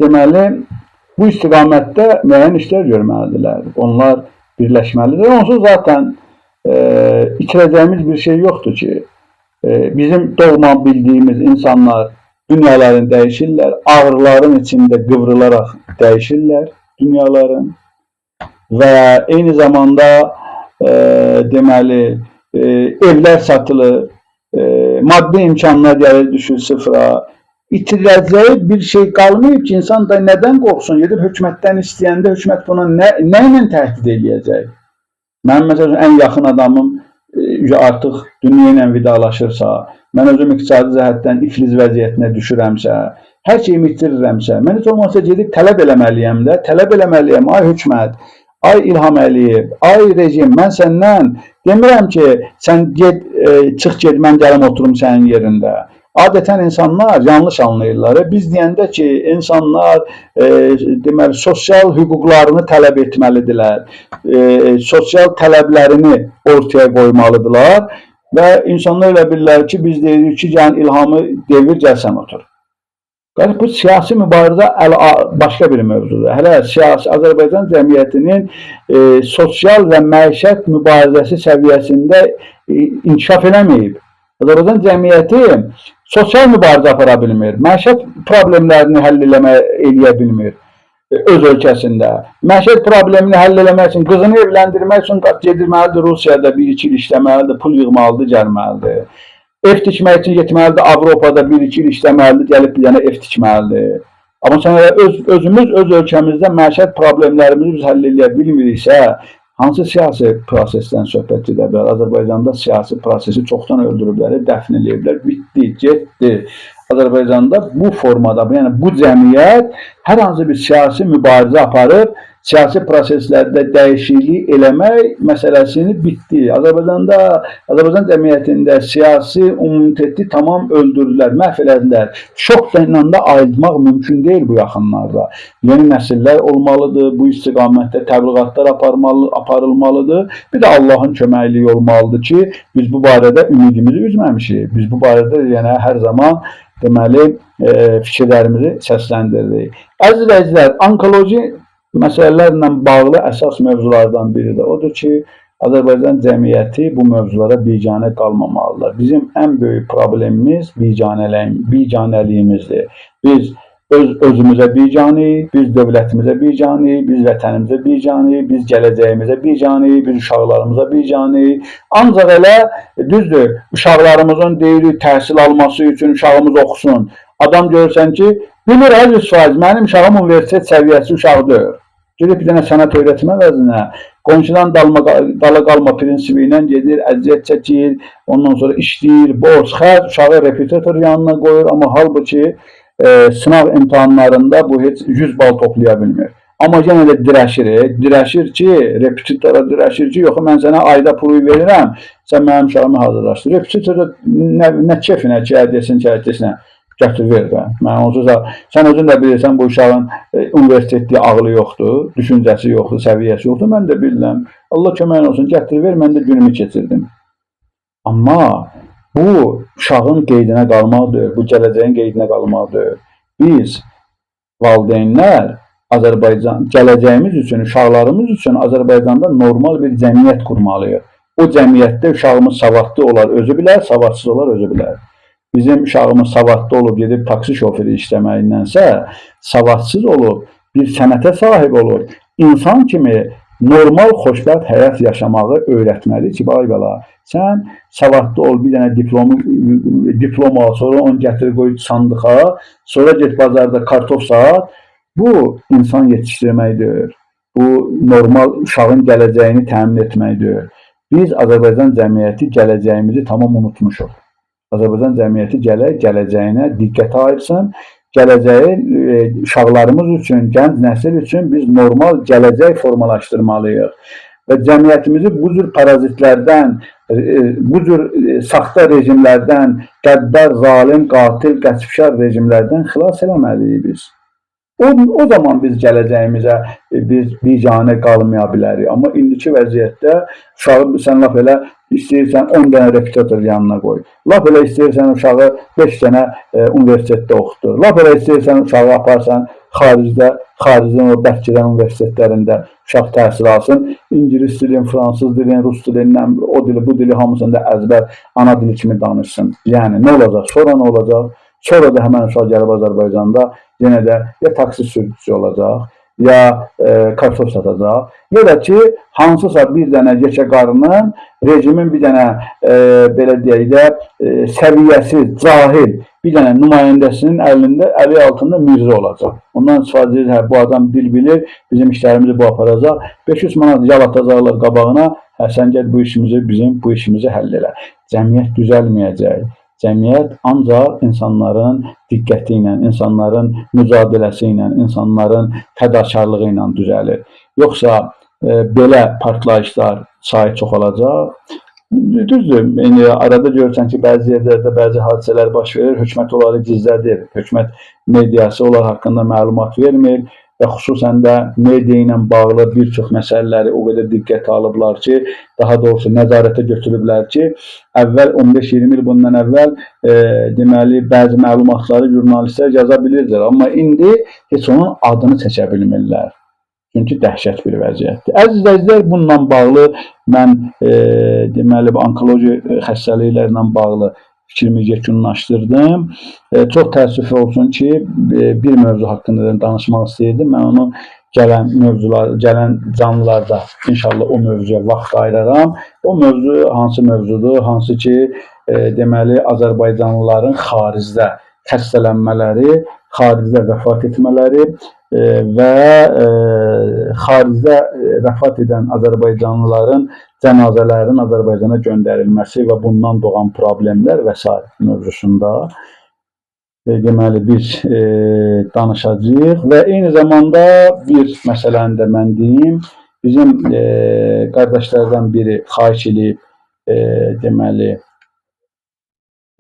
deməli bu istiqamətdə müəyyən işlər görməlidirlər. Onlar birləşməlidir. Onsuz zaten itirəcəyimiz bir şey yoxdur ki, bizim doğma bildiyimiz insanlar dünyaların dəyişirlər, ağrıların içində qıvrılaraq dəyişirlər dünyaların və eyni zamanda deməli evlər satılır, maddi imkanlar gəlir düşür sıfıra. İtiriləcəyi bir şey qalmayıb ki, insan da nədən qorxsun? Gedib hökumətdən istəyəndə hökumət buna nə ilə təhdid eləyəcək? Mənim məsələn ən yaxın adamım artıq dünya ilə vidalaşırsa, mən özüm iqtisadi cəhətdən iflic vəziyyətinə düşürəmsə, hər şeyimi itirirəmsə, mən heç olmazsa gedib tələb eləməliyəm də, tələb eləməliyəm, ay hökumət, ay İlham Əliyev, ay rejim, mən səndən demirəm ki, sən get, çıx get, mən gəlim oturum sənin yerində. Adətən insanlar yanlış anlayırlar. Biz deyəndə ki, insanlar deməli sosial hüquqlarını tələb etməlidirlər, sosial tələblərini ortaya qoymalıdırlar və insanlar elə bilirlər ki, biz deyirik ki, gəlin İlhamı devir, gəlsən otur. Bu siyasi mübarizə başqa bir mövzudur. Hələ siyasi Azərbaycan cəmiyyətinin sosial və məişət mübarizəsi səviyyəsində inkişaf eləməyib. Azərbaycan cəmiyyəti sosial mübarizə apara bilmir, məişət problemlərini həll eləyə bilmir öz ölkəsində. Məişət problemini həll eləmək üçün, qızını evləndirmək üçün gedirməlidir Rusiyada, 1-2 il işləməlidir, pul yığmalıdır, gəlməlidir. Ev tikmək üçün getməlidir, Avropada 1-2 il işləməlidir, gəlib bir dənə ev tikməlidir. Amma sən özümüz öz ölkəmizdə məişət problemlərimizi biz həll eləyə bilmiriksə, hansı siyasi prosesdən söhbət edə bilər? Azərbaycanda siyasi prosesi çoxdan öldürüblər, dəfn eləyiblər, bitdi, getdi. Azərbaycanda bu formada, yəni bu cəmiyyət hər hansı bir siyasi mübarizə aparıb, siyasi proseslərdə dəyişiklik eləmək məsələsini bitdi. Azərbaycan cəmiyyətində siyasi ümumiyyəti tamam öldürdülər, məhv elədilər. Çox da ayırmaq mümkün deyil bu yaxınlarda. Yeni nəsillər olmalıdır, bu istiqamətdə təbliğatlar aparılmalıdır. Bir də Allahın köməkliyi olmalıdır ki, biz bu barədə ümidimizi üzməmişik. Biz bu barədə yəni hər zaman deməli fikirlərimizi səsləndiririk. Əziz izləyicilər, onkoloji məsələlərlə bağlı əsas mövzulardan biri də odur ki, Azərbaycan cəmiyyəti bu mövzulara biganə qalmamalıdır. Bizim ən böyük problemimiz biganəliyimizdir. Biz özümüzə biganıyıq, biz dövlətimizə biganıyıq, biz vətənimizə biganıyıq, biz gələcəyimizə biganıyıq, biz uşaqlarımıza biganıyıq. Ancaq elə düzdür, uşaqlarımızın deyirik təhsil alması üçün uşağımız oxusun. Adam görürsən ki, bilir 100%, mənim uşağım universitet səviyyəsi uşaqdır. Gedib bir dənə sənət öyrətmə vəzinə, qonşudan dala qalma prinsibi ilə gedir, əziyyət çəkir, ondan sonra işləyir, borc, xərc, uşağı repetitor yanına qoyur, amma halbuki sınav imtahanlarında bu heç 100 bal toplaya bilmir. Amma yenə də dirəşir ki, repetitora dirəşir ki, yox, mən sənə ayda pulu verirəm, sən mənim uşağımı hazırlaşdır. Repetitor nə kefinə ki, desin ki, gətir ver də. Sən özün də bilirsən, bu uşağın universitetli ağlı yoxdur, düşüncəsi yoxdur, səviyyəsi yoxdur. Mən də bilirəm. Allah köməyin olsun, gətir ver, mən də günümü keçirdim. Amma bu uşağın qeydinə qalmalıdır, bu gələcəyin qeydinə qalmalıdır. Biz, valideynlər, gələcəyimiz üçün, uşaqlarımız üçün Azərbaycanda normal bir cəmiyyət qurmalıyıq. O cəmiyyətdə uşağımız savadlı olar, özü bilər, savadsız olar, özü bilər. Bizim uşağımız savadlı olub, gedib taksi şoförü işləməyindənsə, savadsız olub, bir sənətə sahib olur. İnsan kimi normal, xoşbəxt həyat yaşamağı öyrətməli ki, bala, sən savadlı ol, bir dənə diplom al, sonra onu gətir qoy sandığa, sonra get bazarda kartof sat. Bu, insan yetişdirməkdir. Bu, normal uşağın gələcəyini təmin etməkdir. Biz, Azərbaycan cəmiyyəti gələcəyimizi tamam unutmuşuq. Azərbaycan cəmiyyəti gələcəyinə diqqət ayırsın, gələcəyi uşaqlarımız üçün, gənc nəsil üçün biz normal gələcək formalaşdırmalıyıq. Və cəmiyyətimizi bu cür parazitlərdən, bu cür saxta rejimlərdən, qəddar, zalim, qatil, qəsbkar rejimlərdən xilas eləməliyik biz. O zaman biz gələcəyimizə biz biganə qalmaya bilərik. Amma indiki vəziyyətdə uşağı sən lap elə istəyirsən 10 dənə repetitor yanına qoy. Lap elə istəyirsən uşağı 5 dənə universitetdə oxutur. Lap elə istəyirsən uşağı aparsan xaricdən o Bakıdan universitetlərində uşaq təhsil alsın. İngilis dilin, fransız dilin, rus dilindən, o dili, bu dili hamısında əzbər ana dili kimi danışsın. Yəni nə olacaq? Sonra nə olacaq? Sonra da həmən uşaq gəlib Azərbaycanda yenə də ya taksi sürücüsü olacaq, ya kartof satacaq, ya da ki, hansısa bir dənə yekə qarının, rejimin bir dənə belə deyək də səviyyəsiz, cahil bir dənə nümayəndəsinin əli altında mirzə olacaq. Ondan istifadə edir, hə, bu adam dil bilir, bizim işlərimizi bu aparacaq, 500 manat yalatacaqlar qabağına, hə, sən gəl bizim bu işimizi həll elə. Cəmiyyət düzəlməyəcək. Cəmiyyət ancaq insanların diqqəti ilə, insanların mücadiləsi ilə, insanların fədakarlığı ilə düzəlir. Yoxsa belə partlayışlar sayı çox olacaq. Düzdür, yəni, arada görürsən ki, bəzi yerlərdə bəzi hadisələr baş verir, hökumət onları gizlədir, hökumət mediası onlar haqqında məlumat vermir və xüsusən də media ilə bağlı bir çox məsələləri o qədər diqqətə alıblar ki, daha doğrusu nəzarətə götürüblər ki, əvvəl 15-20 il bundan əvvəl deməli bəzi məlumatları jurnalistlər yaza bilirdilər, amma indi heç onun adını çəkə bilmirlər. Çünki dəhşət bir vəziyyətdir. Əziz izləyicilər, bununla bağlı mən deməli onkoloji xəstəliklərlə bağlı fikrimi yekunlaşdırdım. Çox təəssüf olsun ki, bir mövzu haqqında danışmaq istəyirdim. Mən onu gələn canlılarda inşallah o mövzuya vaxt ayıraram. O mövzu hansı mövzudur? Hansı ki, deməli Azərbaycanlıların xaricdə xəstələnmələri, xaricdə vəfat etmələri və xaricdə vəfat edən Azərbaycanlıların cənazələrinin Azərbaycana göndərilməsi və bundan doğan problemlər və s. mövzusunda deməli biz danışacağıq və eyni zamanda bir məsələni də mən deyim. Bizim qardaşlardan biri xahiş edib deməli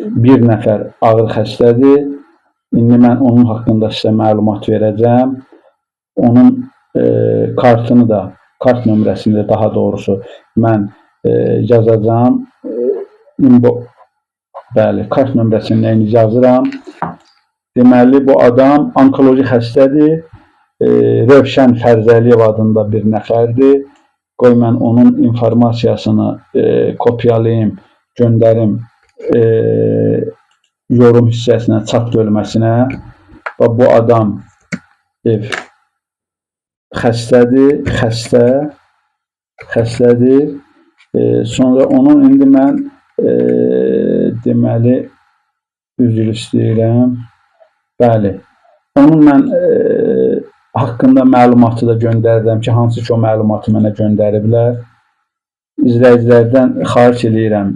bir nəfər ağır xəstədir. İndi mən onun haqqında sizə məlumat verəcəm. Onun kartını da, kart nömrəsini də daha doğrusu mən yazacağam. Bəli, kart nömrəsini yazıram. Deməli, bu adam onkoloji xəstədir. Rövşən Fərzəliyev adında bir nəfərdir. Qoy mən onun informasiyasını kopyalayım, göndərim yorum hissəsinə, çat bölməsinə. Və bu adam xəstədir. Sonra onun indi mən deməli üzr istəyirəm. Bəli, onun mən haqqında məlumatı da göndərirəm ki, hansı ki o məlumatı mənə göndəriblər. İzləyicilərdən xahiş edirəm.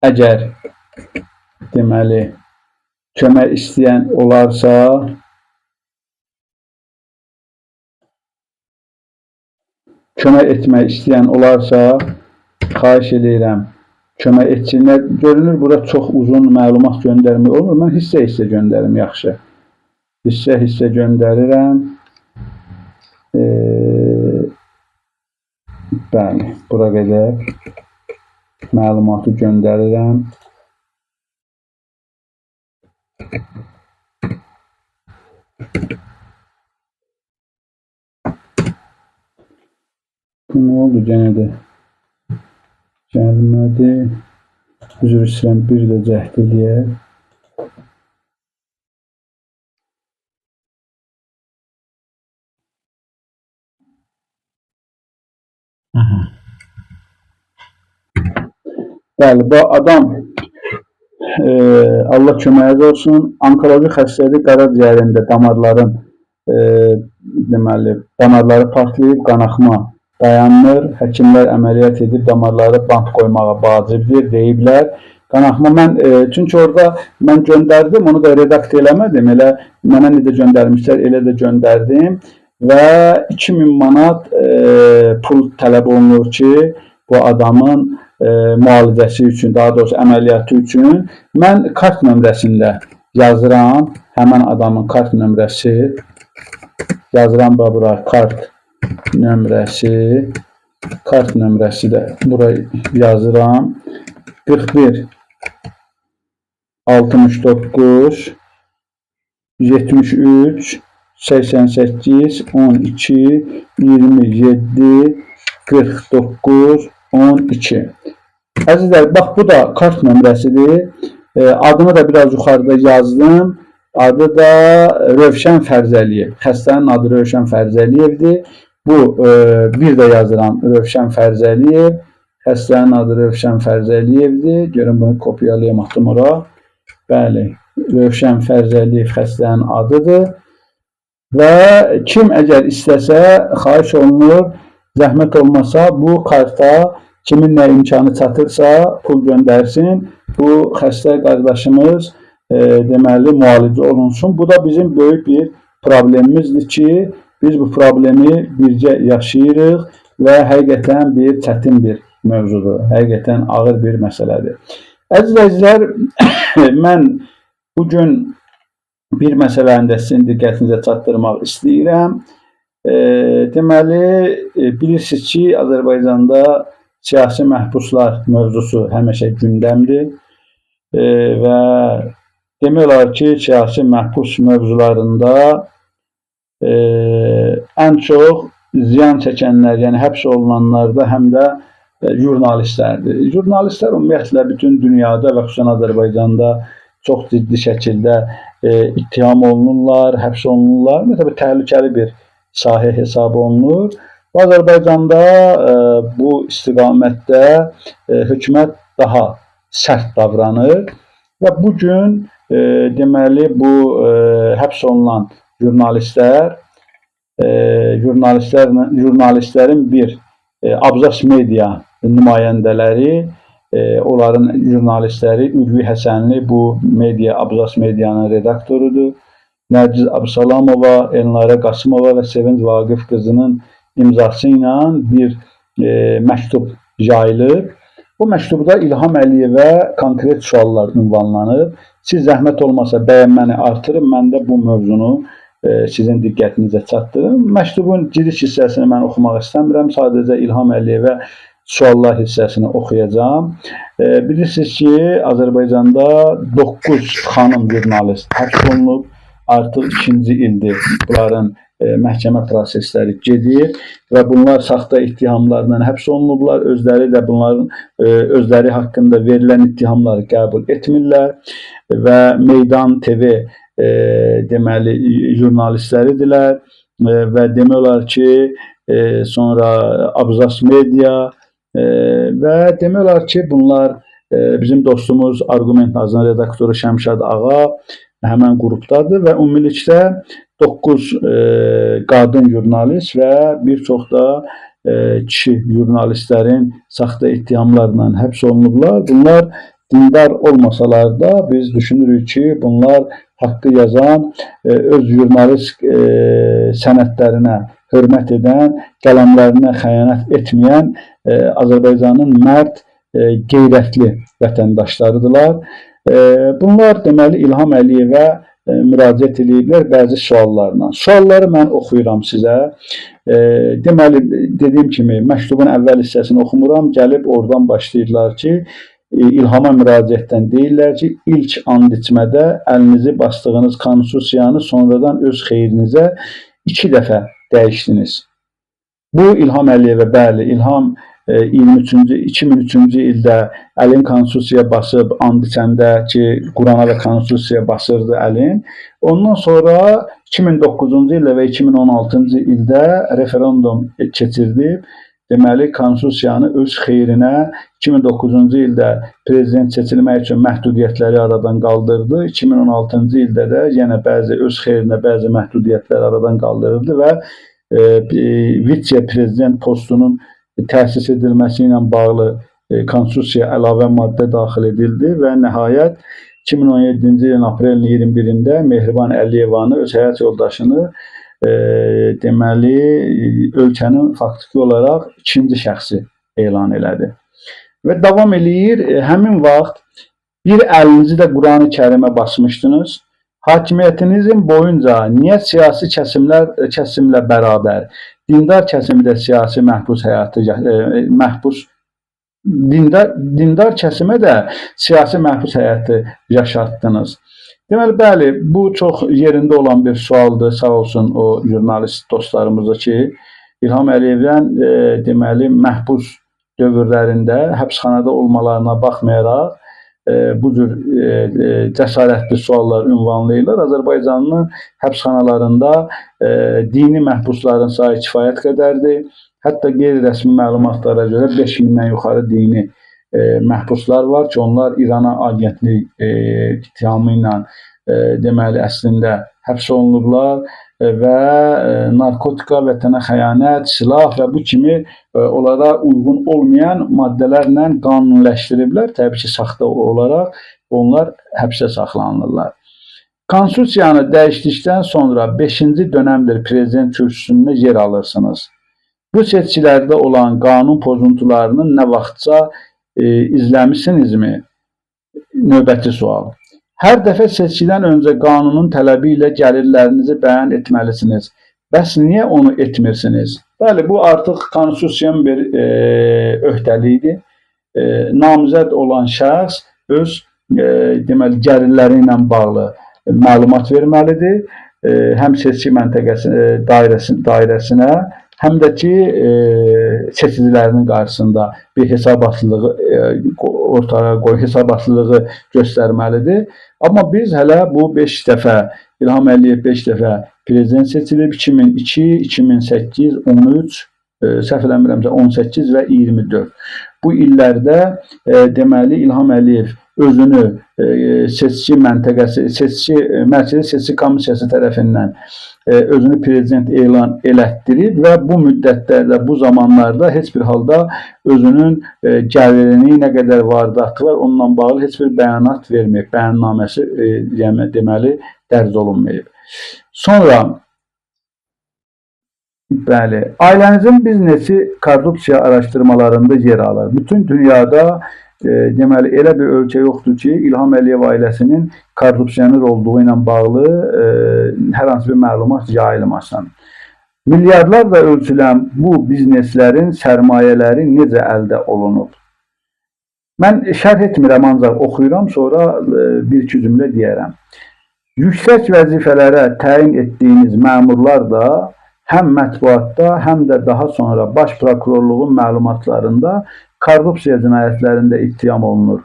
Əgər deməli kömək istəyən olarsa, kömək etmək istəyən olarsa, xahiş edirəm, kömək etsinlər. Görünür, burada çox uzun məlumat göndərmək olmur. Mən hissə göndərim, yaxşı. Hissə göndərirəm. Bəli, bura qədər məlumatı göndərirəm. Bu nə oldu gənə də? Gəlmədi. Üzr istəyirəm, bir də cəhd eləyək. Bəli, bu adam Allah köməyiniz olsun. Onkoloji xəstəlik qaraciyərində damarların deməli damarları partlayıb, qanaxma dayanmır. Həkimlər əməliyyat edib damarları bant qoymağa vacibdir deyiblər. Qanaxma mən çünki orada mən göndərdim, onu da redakt eləmədim. Elə mənə necə göndərmişlər, elə də göndərdim və 2000 manat pul tələb olunur ki, bu adamın müalicəsi üçün, daha doğrusu əməliyyatı üçün mən kart nömrəsində yazıram həmin adamın kart nömrəsi, yazıram bura kart nömrəsi də buraya yazıram 41 69 73 88 12 27 49 12. Əzizlər, bax bu da kart nömrəsidir. Adını da biraz yuxarıda yazdım. Adı da Rövşən Fərzəliyev. Xəstənin adı Rövşən Fərzəliyevdir. Bu bir də yazıram Rövşən Fərzəliyev. Xəstənin adı Rövşən Fərzəliyevdir. Görün bunu kopyalayım, atım ora. Bəli, Rövşən Fərzəliyev xəstənin adıdır. Və kim əgər istəsə, xahiş olunur, zəhmət olmasa bu karta kimin nə imkanı çatırsa pul göndərsin. Bu xəstə qardaşımız deməli müalicə olunsun. Bu da bizim böyük bir problemimizdir ki, biz bu problemi bircə yaşayırıq və həqiqətən bir çətin bir mövzudur. Həqiqətən ağır bir məsələdir. Əzizlər, mən bugün bir məsələni də sizin diqqətinizə çatdırmaq istəyirəm. Deməli, bilirsiniz ki, Azərbaycanda siyasi məhbuslar mövzusu həmişə gündəmdir və demək olar ki, siyasi məhbus mövzularında ən çox ziyan çəkənlər, yəni həbs olunanlar da həm də jurnalistlərdir. Jurnalistlər ümumiyyətlə bütün dünyada və xüsusən Azərbaycanda çox ciddi şəkildə ittiham olunurlar, həbs olunurlar. Məsələn, təhlükəli bir sahə hesab olunur. Və Azərbaycanda bu istiqamətdə hökumət daha sərt davranır və bugün deməli bu həbs olunan jurnalistlərin bir Abzas Media nümayəndələri, onların jurnalistləri Ülvi Həsənli bu Abzas Medianın redaktorudur. Nərgiz Absalamova, Elnarə Qasımova və Sevinç Vaqif qızının imzası ilə bir məktub yayılıb. Bu məktubda İlham Əliyevə konkret suallar ünvanlanıb. Siz zəhmət olmasa bəyənməni artırın, mən də bu mövzunu sizin diqqətinizə çatdırım. Məktubun giriş hissəsini mən oxumaq istəmirəm, sadəcə İlham Əliyevə suallar hissəsini oxuyacağım. Bilirsiniz ki, Azərbaycanda 9 xanım jurnalist həbs olunub. Artıq 2-ci ildir bunların məhkəmə prosesləri gedir və bunlar saxta ittihamlarla həbs olunublar. Özləri də bunların özləri haqqında verilən ittihamları qəbul etmirlər və Meydan TV deməli jurnalistləridirlər və demək olar ki, sonra Abzas Media və demək olar ki, bunlar bizim dostumuz Argument Azın redaktoru Şəmşad Ağa həmən qrupdadır və ümumilikdə 9 qadın jurnalist və bir çox da kişi jurnalistlərin saxta ittihamlarla həbs olunublar. Bunlar dindar olmasalar da biz düşünürük ki, bunlar haqqı yazan, öz jurnalist sənədlərinə hörmət edən, qələmlərinə xəyanət etməyən Azərbaycanın mərd, qeyrətli vətəndaşlarıdırlar. Bunlar deməli İlham Əliyevə müraciət ediblər bəzi suallarla. Sualları mən oxuyuram sizə. Deməli, dediyim kimi, məktubun əvvəl hissəsini oxumuram. Gəlib oradan başlayırlar ki, İlhama müraciətdən deyirlər ki, ilk and içmədə əlinizi bastığınız konstitusiyanı sonradan öz xeyrinizə 2 dəfə dəyişdiniz. Bu İlham Əliyevə, bəli, İlham 2003-cü ildə əlin konstitusiyaya basıb and içəndə ki, Qurana və konstitusiyaya basırdı əlin. Ondan sonra 2009-cu ildə və 2016-cı ildə referendum keçirdib. Deməli, konstitusiyanı öz xeyrinə 2009-cu ildə prezident seçilmək üçün məhdudiyyətləri aradan qaldırdı. 2016-cı ildə də yenə bəzi öz xeyrinə bəzi məhdudiyyətləri aradan qaldırıldı və vitse-prezident postunun təsis edilməsi ilə bağlı konstitusiyaya əlavə maddə daxil edildi və nəhayət 2017-ci ilin aprelin 21-də Mehriban Əliyevanı öz həyat yoldaşını deməli ölkənin faktiki olaraq ikinci şəxsi elan elədi. Və davam eləyir. Həmin vaxt Bir əlinizi də Qur'an-ı Kərimə basmışdınız. Hakimiyyətinizin boyunca niyə siyasi kəsimlə bərabər, dindar kəsimi də siyasi məhbus həyatı, dindar kəsimə də siyasi məhbus həyatı yaşatdınız? Deməli, bəli, bu çox yerində olan bir sualdır. Sağ olsun o jurnalist dostlarımıza ki, İlham Əliyevdən deməli, məhbus dövrlərində həbsxanada olmalarına baxmayaraq bu cür cəsarətli suallar ünvanlayırlar. Azərbaycanın həbsxanalarında dini məhbusların sayı kifayət qədərdir. Hətta qeyri-rəsmi məlumatlara görə 5000-dən yuxarı dini məhbuslar var ki, onlar İrana agentlik ittihamı ilə deməli əslində həbs olunurlar və narkotika, vətənə xəyanət, silah və bu kimi onlara uyğun olmayan maddələrlə qanuniləşdiriblər. Təbii ki, saxta olaraq onlar həbsə saxlanılırlar. Konstitusiyanı dəyişdikdən sonra 5-ci dönəmdir prezident kürsüsündə yer alırsınız. Bu seçkilərdə olan qanun pozuntularını nə vaxtsa izləmisinizmi? Növbəti sual. Hər dəfə seçkidən öncə qanunun tələbi ilə gəlirlərinizi bəyan etməlisiniz. Bəs niyə onu etmirsiniz? Bəli, bu artıq konstitusiyanın bir öhdəliyidir. Namizəd olan şəxs öz deməli gəlirləri ilə bağlı məlumat verməlidir. Həm seçki məntəqəsi dairəsinə, həm də ki seçicilərinin qarşısında bir hesabatlılığı ortaya qoyub hesabatlılığı göstərməlidir. Amma biz hələ bu 5 dəfə İlham Əliyev 5 dəfə prezident seçilib 2002, 2008, 13, səhv eləmirəmsə 18 və 24. Bu illərdə deməli İlham Əliyev özünü seçki məntəqəsi, Mərkəzi Seçki Komissiyası tərəfindən özünü prezident elan elətdirib və bu müddətlərdə, bu zamanlarda heç bir halda özünün gəlirini, nə qədər vardatı var, onunla bağlı heç bir bəyanat verməyib, bəyannaməsi deməli dərc olunmayıb. Sonra, bəli, ailənizin biznesi korrupsiya araşdırmalarında yer alır. Bütün dünyada deməli elə bir ölkə yoxdur ki, İlham Əliyev ailəsinin korrupsioner olduğu ilə bağlı hər hansı bir məlumat yayılmasın. Milyardlarla ölçülən bu bizneslərin sərmayələri necə əldə olunub? Mən şərh etmirəm, ancaq oxuyuram, sonra bir-iki cümlə deyərəm. Yüksək vəzifələrə təyin etdiyiniz məmurlar da həm mətbuatda, həm də daha sonra baş prokurorluğun məlumatlarında korrupsiya cinayətlərində ittiham olunur.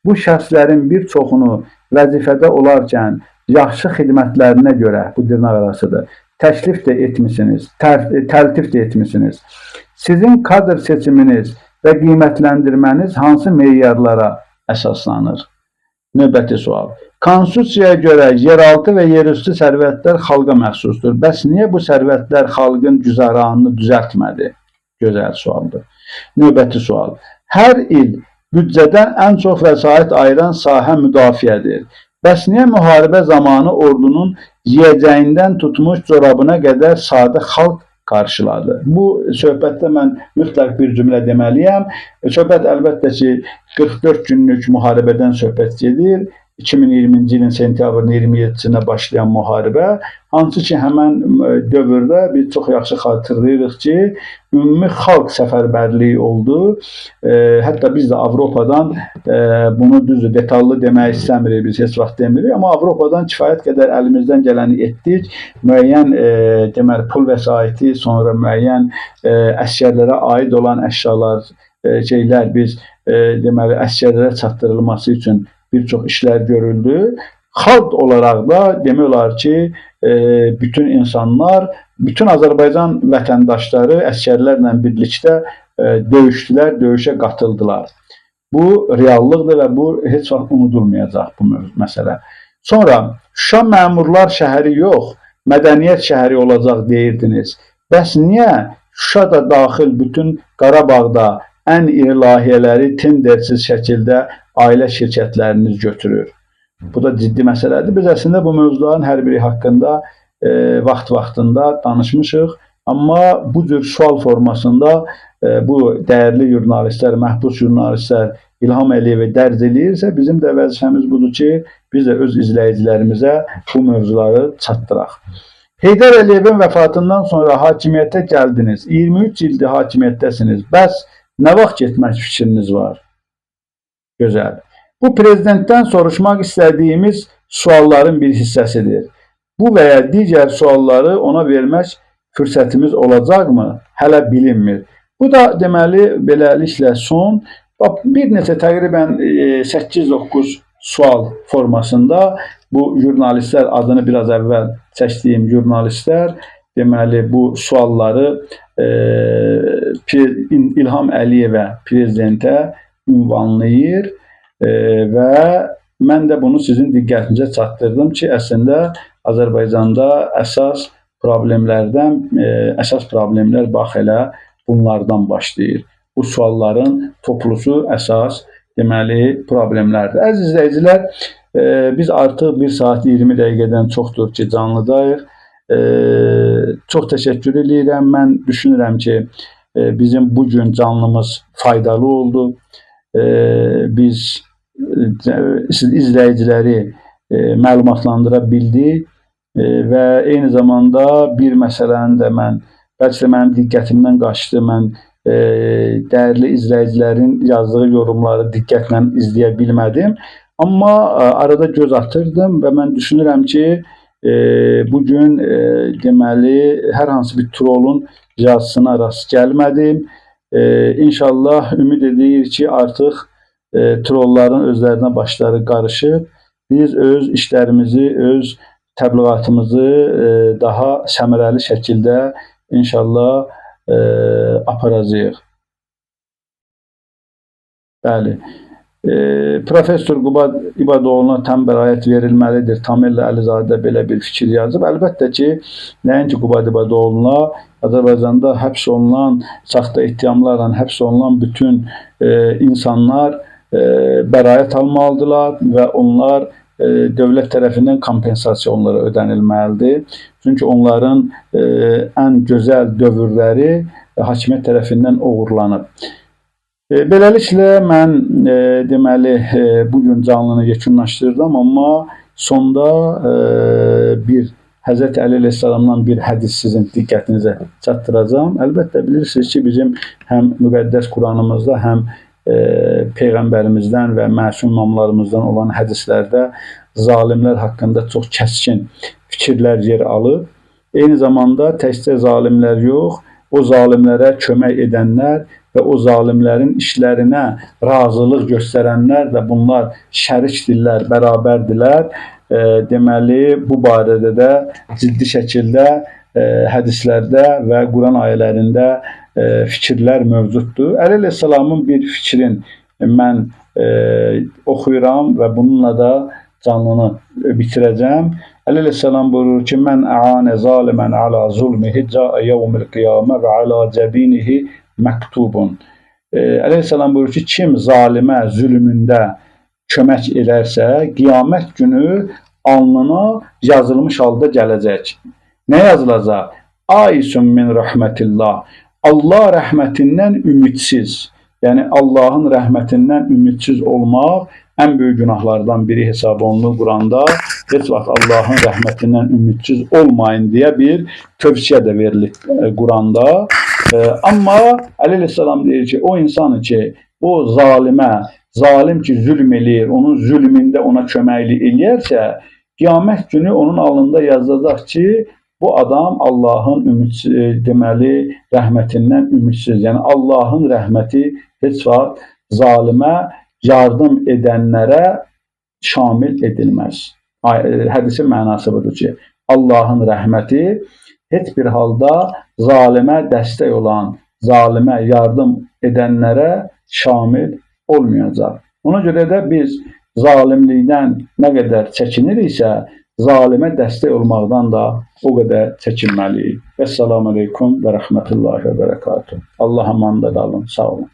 Bu şəxslərin bir çoxunu vəzifədə olarkən yaxşı xidmətlərinə görə, bu dırnaq arasıdır, təklif də etmisiniz, təltif də etmisiniz. Sizin kadr seçiminiz və qiymətləndirməniz hansı meyarlara əsaslanır? Növbəti sual. Konstitusiyaya görə yeraltı və yerüstü sərvətlər xalqa məxsusdur. Bəs niyə bu sərvətlər xalqın güzəranını düzəltmədi? Gözəl sualdır. Növbəti sual. Hər il büdcədən ən çox vəsait ayıran sahə müdafiədir. Bəs niyə müharibə zamanı ordunun yiyəcəyindən tutmuş corabına qədər sadə xalq qarşıladı? Bu söhbətdə mən mütləq bir cümlə deməliyəm. Söhbət əlbəttə ki 44 günlük müharibədən söhbət gedir. 2020-ci ilin sentyabrın 27-sinə başlayan müharibə, hansı ki həmən dövrdə biz çox yaxşı xatırlayırıq ki, ümumi xalq səfərbərliyi oldu. Hətta biz də Avropadan, bunu düzdür, detallı demək istəmirik, biz heç vaxt demirik, amma Avropadan kifayət qədər əlimizdən gələni etdik. Müəyyən deməli, pul vəsaiti, sonra müəyyən əsgərlərə aid olan əşyalar, biz deməli, əsgərlərə çatdırılması üçün bir çox işlər görüldü. Xalq olaraq da demək olar ki, bütün insanlar, bütün Azərbaycan vətəndaşları əsgərlərlə birlikdə döyüşdülər, döyüşə qatıldılar. Bu reallıqdır və bu heç vaxt unudulmayacaq bu məsələ. Sonra Şuşa məmurlar şəhəri yox, mədəniyyət şəhəri olacaq deyirdiniz. Bəs niyə Şuşa da daxil bütün Qarabağda ən iri layihələri tendersiz şəkildə ailə şirkətləriniz götürür? Bu da ciddi məsələdir. Biz əslində bu mövzuların hər biri haqqında vaxt-vaxtında danışmışıq. Amma bu cür sual formasında bu dəyərli jurnalistlər, məhbus jurnalistlər İlham Əliyevi dərc eləyirsə, bizim də vəzifəmiz budur ki, biz də öz izləyicilərimizə bu mövzuları çatdıraq. Heydər Əliyevin vəfatından sonra hakimiyyətə gəldiniz. 23 ildir hakimiyyətdəsiniz. Bəs nə vaxt getmək fikriniz var? Gözəl. Bu prezidentdən soruşmaq istədiyimiz sualların bir hissəsidir. Bu və ya digər sualları ona vermək fürsətimiz olacaqmı? Hələ bilinmir. Bu da deməli beləliklə son bir neçə təqribən 8-9 sual formasında bu jurnalistlər adını biraz əvvəl çəkdiyim jurnalistlər deməli bu sualları İlham Əliyevə prezidentə ünvanlayır və mən də bunu sizin diqqətinizə çatdırdım ki, əslində Azərbaycanda əsas problemlər bax elə bunlardan başlayır. Bu sualların toplusu əsas deməli problemlərdir. Əziz izləyicilər, biz artıq 1 saat 20 dəqiqədən çoxdur ki, canlıdayıq. Çox təşəkkür edirəm. Mən düşünürəm ki, bizim bugün canlımız faydalı oldu. Biz izləyiciləri məlumatlandıra bildik və eyni zamanda bir məsələni də bəlkə də mənim diqqətimdən qaçdı. Mən dəyərli izləyicilərin yazdığı yorumları diqqətlə izləyə bilmədim. Amma arada göz atırdım və mən düşünürəm ki, bugün deməli hər hansı bir trolun yazısına rast gəlmədim. İnşallah ümid edirik ki, artıq trolların özlərinə başları qarışıb. Biz öz işlərimizi, öz təbliğatımızı daha səmərəli şəkildə inşallah aparacağıq. Bəli. Professor Qubad İbadoğlu'na tam bəraət verilməlidir. Tamerlə Əlizadə belə bir fikir yazıb. Əlbəttə ki, nəinki Qubad İbadoğlu'na, Azərbaycanda həbs olunan, saxta ittihamlarla həbs olunan bütün insanlar bəraət almalıdırlar və onlar dövlət tərəfindən kompensasiya onlara ödənilməlidir. Çünki onların ən gözəl dövrləri hakimiyyət tərəfindən oğurlanıb. Beləliklə mən deməli bugün canlını yekunlaşdırdım, amma sonda bir Həzrəti Əli əleyhissalamdan bir hədis sizin diqqətinizə çatdıracağım. Əlbəttə bilirsiniz ki, bizim həm müqəddəs Quranımızda, həm Peyğəmbərimizdən və məsum imamlarımızdan olan hədislərdə zalimlər haqqında çox kəskin fikirlər yer alıb. Eyni zamanda təkcə zalimlər yox, o zalimlərə kömək edənlər və o zalimlərin işlərinə razılıq göstərənlər də bunlar şərikdirlər, bərabərdirlər. Deməli, bu barədə də ciddi şəkildə hədislərdə və Quran ayələrində fikirlər mövcuddur. Əli əleyhissalamın bir fikrin mən oxuyuram və bununla da canlını bitirəcəm. Əli əleyhissalam buyurur ki, mən əanə zalimən alə zulmihi cəə yevmil qiyamə və alə cəbinihi məktubun. Əli əleyhissalam buyurur ki, kim zalimə zülmündə kömək edərsə, qiyamət günü alnına yazılmış halda gələcək. Nə yazılacaq? Aisun min rəhmətillah. Allah rəhmətindən ümidsiz. Yəni Allahın rəhmətindən ümidsiz olmaq ən böyük günahlardan biri hesab olunur Quranda. Heç vaxt Allahın rəhmətindən ümidsiz olmayın deyə bir tövsiyə də verilir Quranda. Amma Əli əleyhissalam deyir ki, o insanı ki, o zalim ki zülm eləyir, onun zülmündə ona köməklik eləyərsə, qiyamət günü onun alnında yazılacaq ki, bu adam Allahın deməli rəhmətindən ümidsiz. Yəni Allahın rəhməti heç vaxt zalimə yardım edənlərə şamil edilməz. Hədisin mənası budur ki, Allahın rəhməti heç bir halda zalimə dəstək olan, zalimə yardım edənlərə şamil olmayacaq. Ona görə də biz zalimlikdən nə qədər çəkiniriksə, zalimə dəstək olmaqdan da o qədər çəkinməliyik. Əssalamu aleykum və rəhmətullahi və bərəkatuhu. Allah amanda qalın, sağ olun.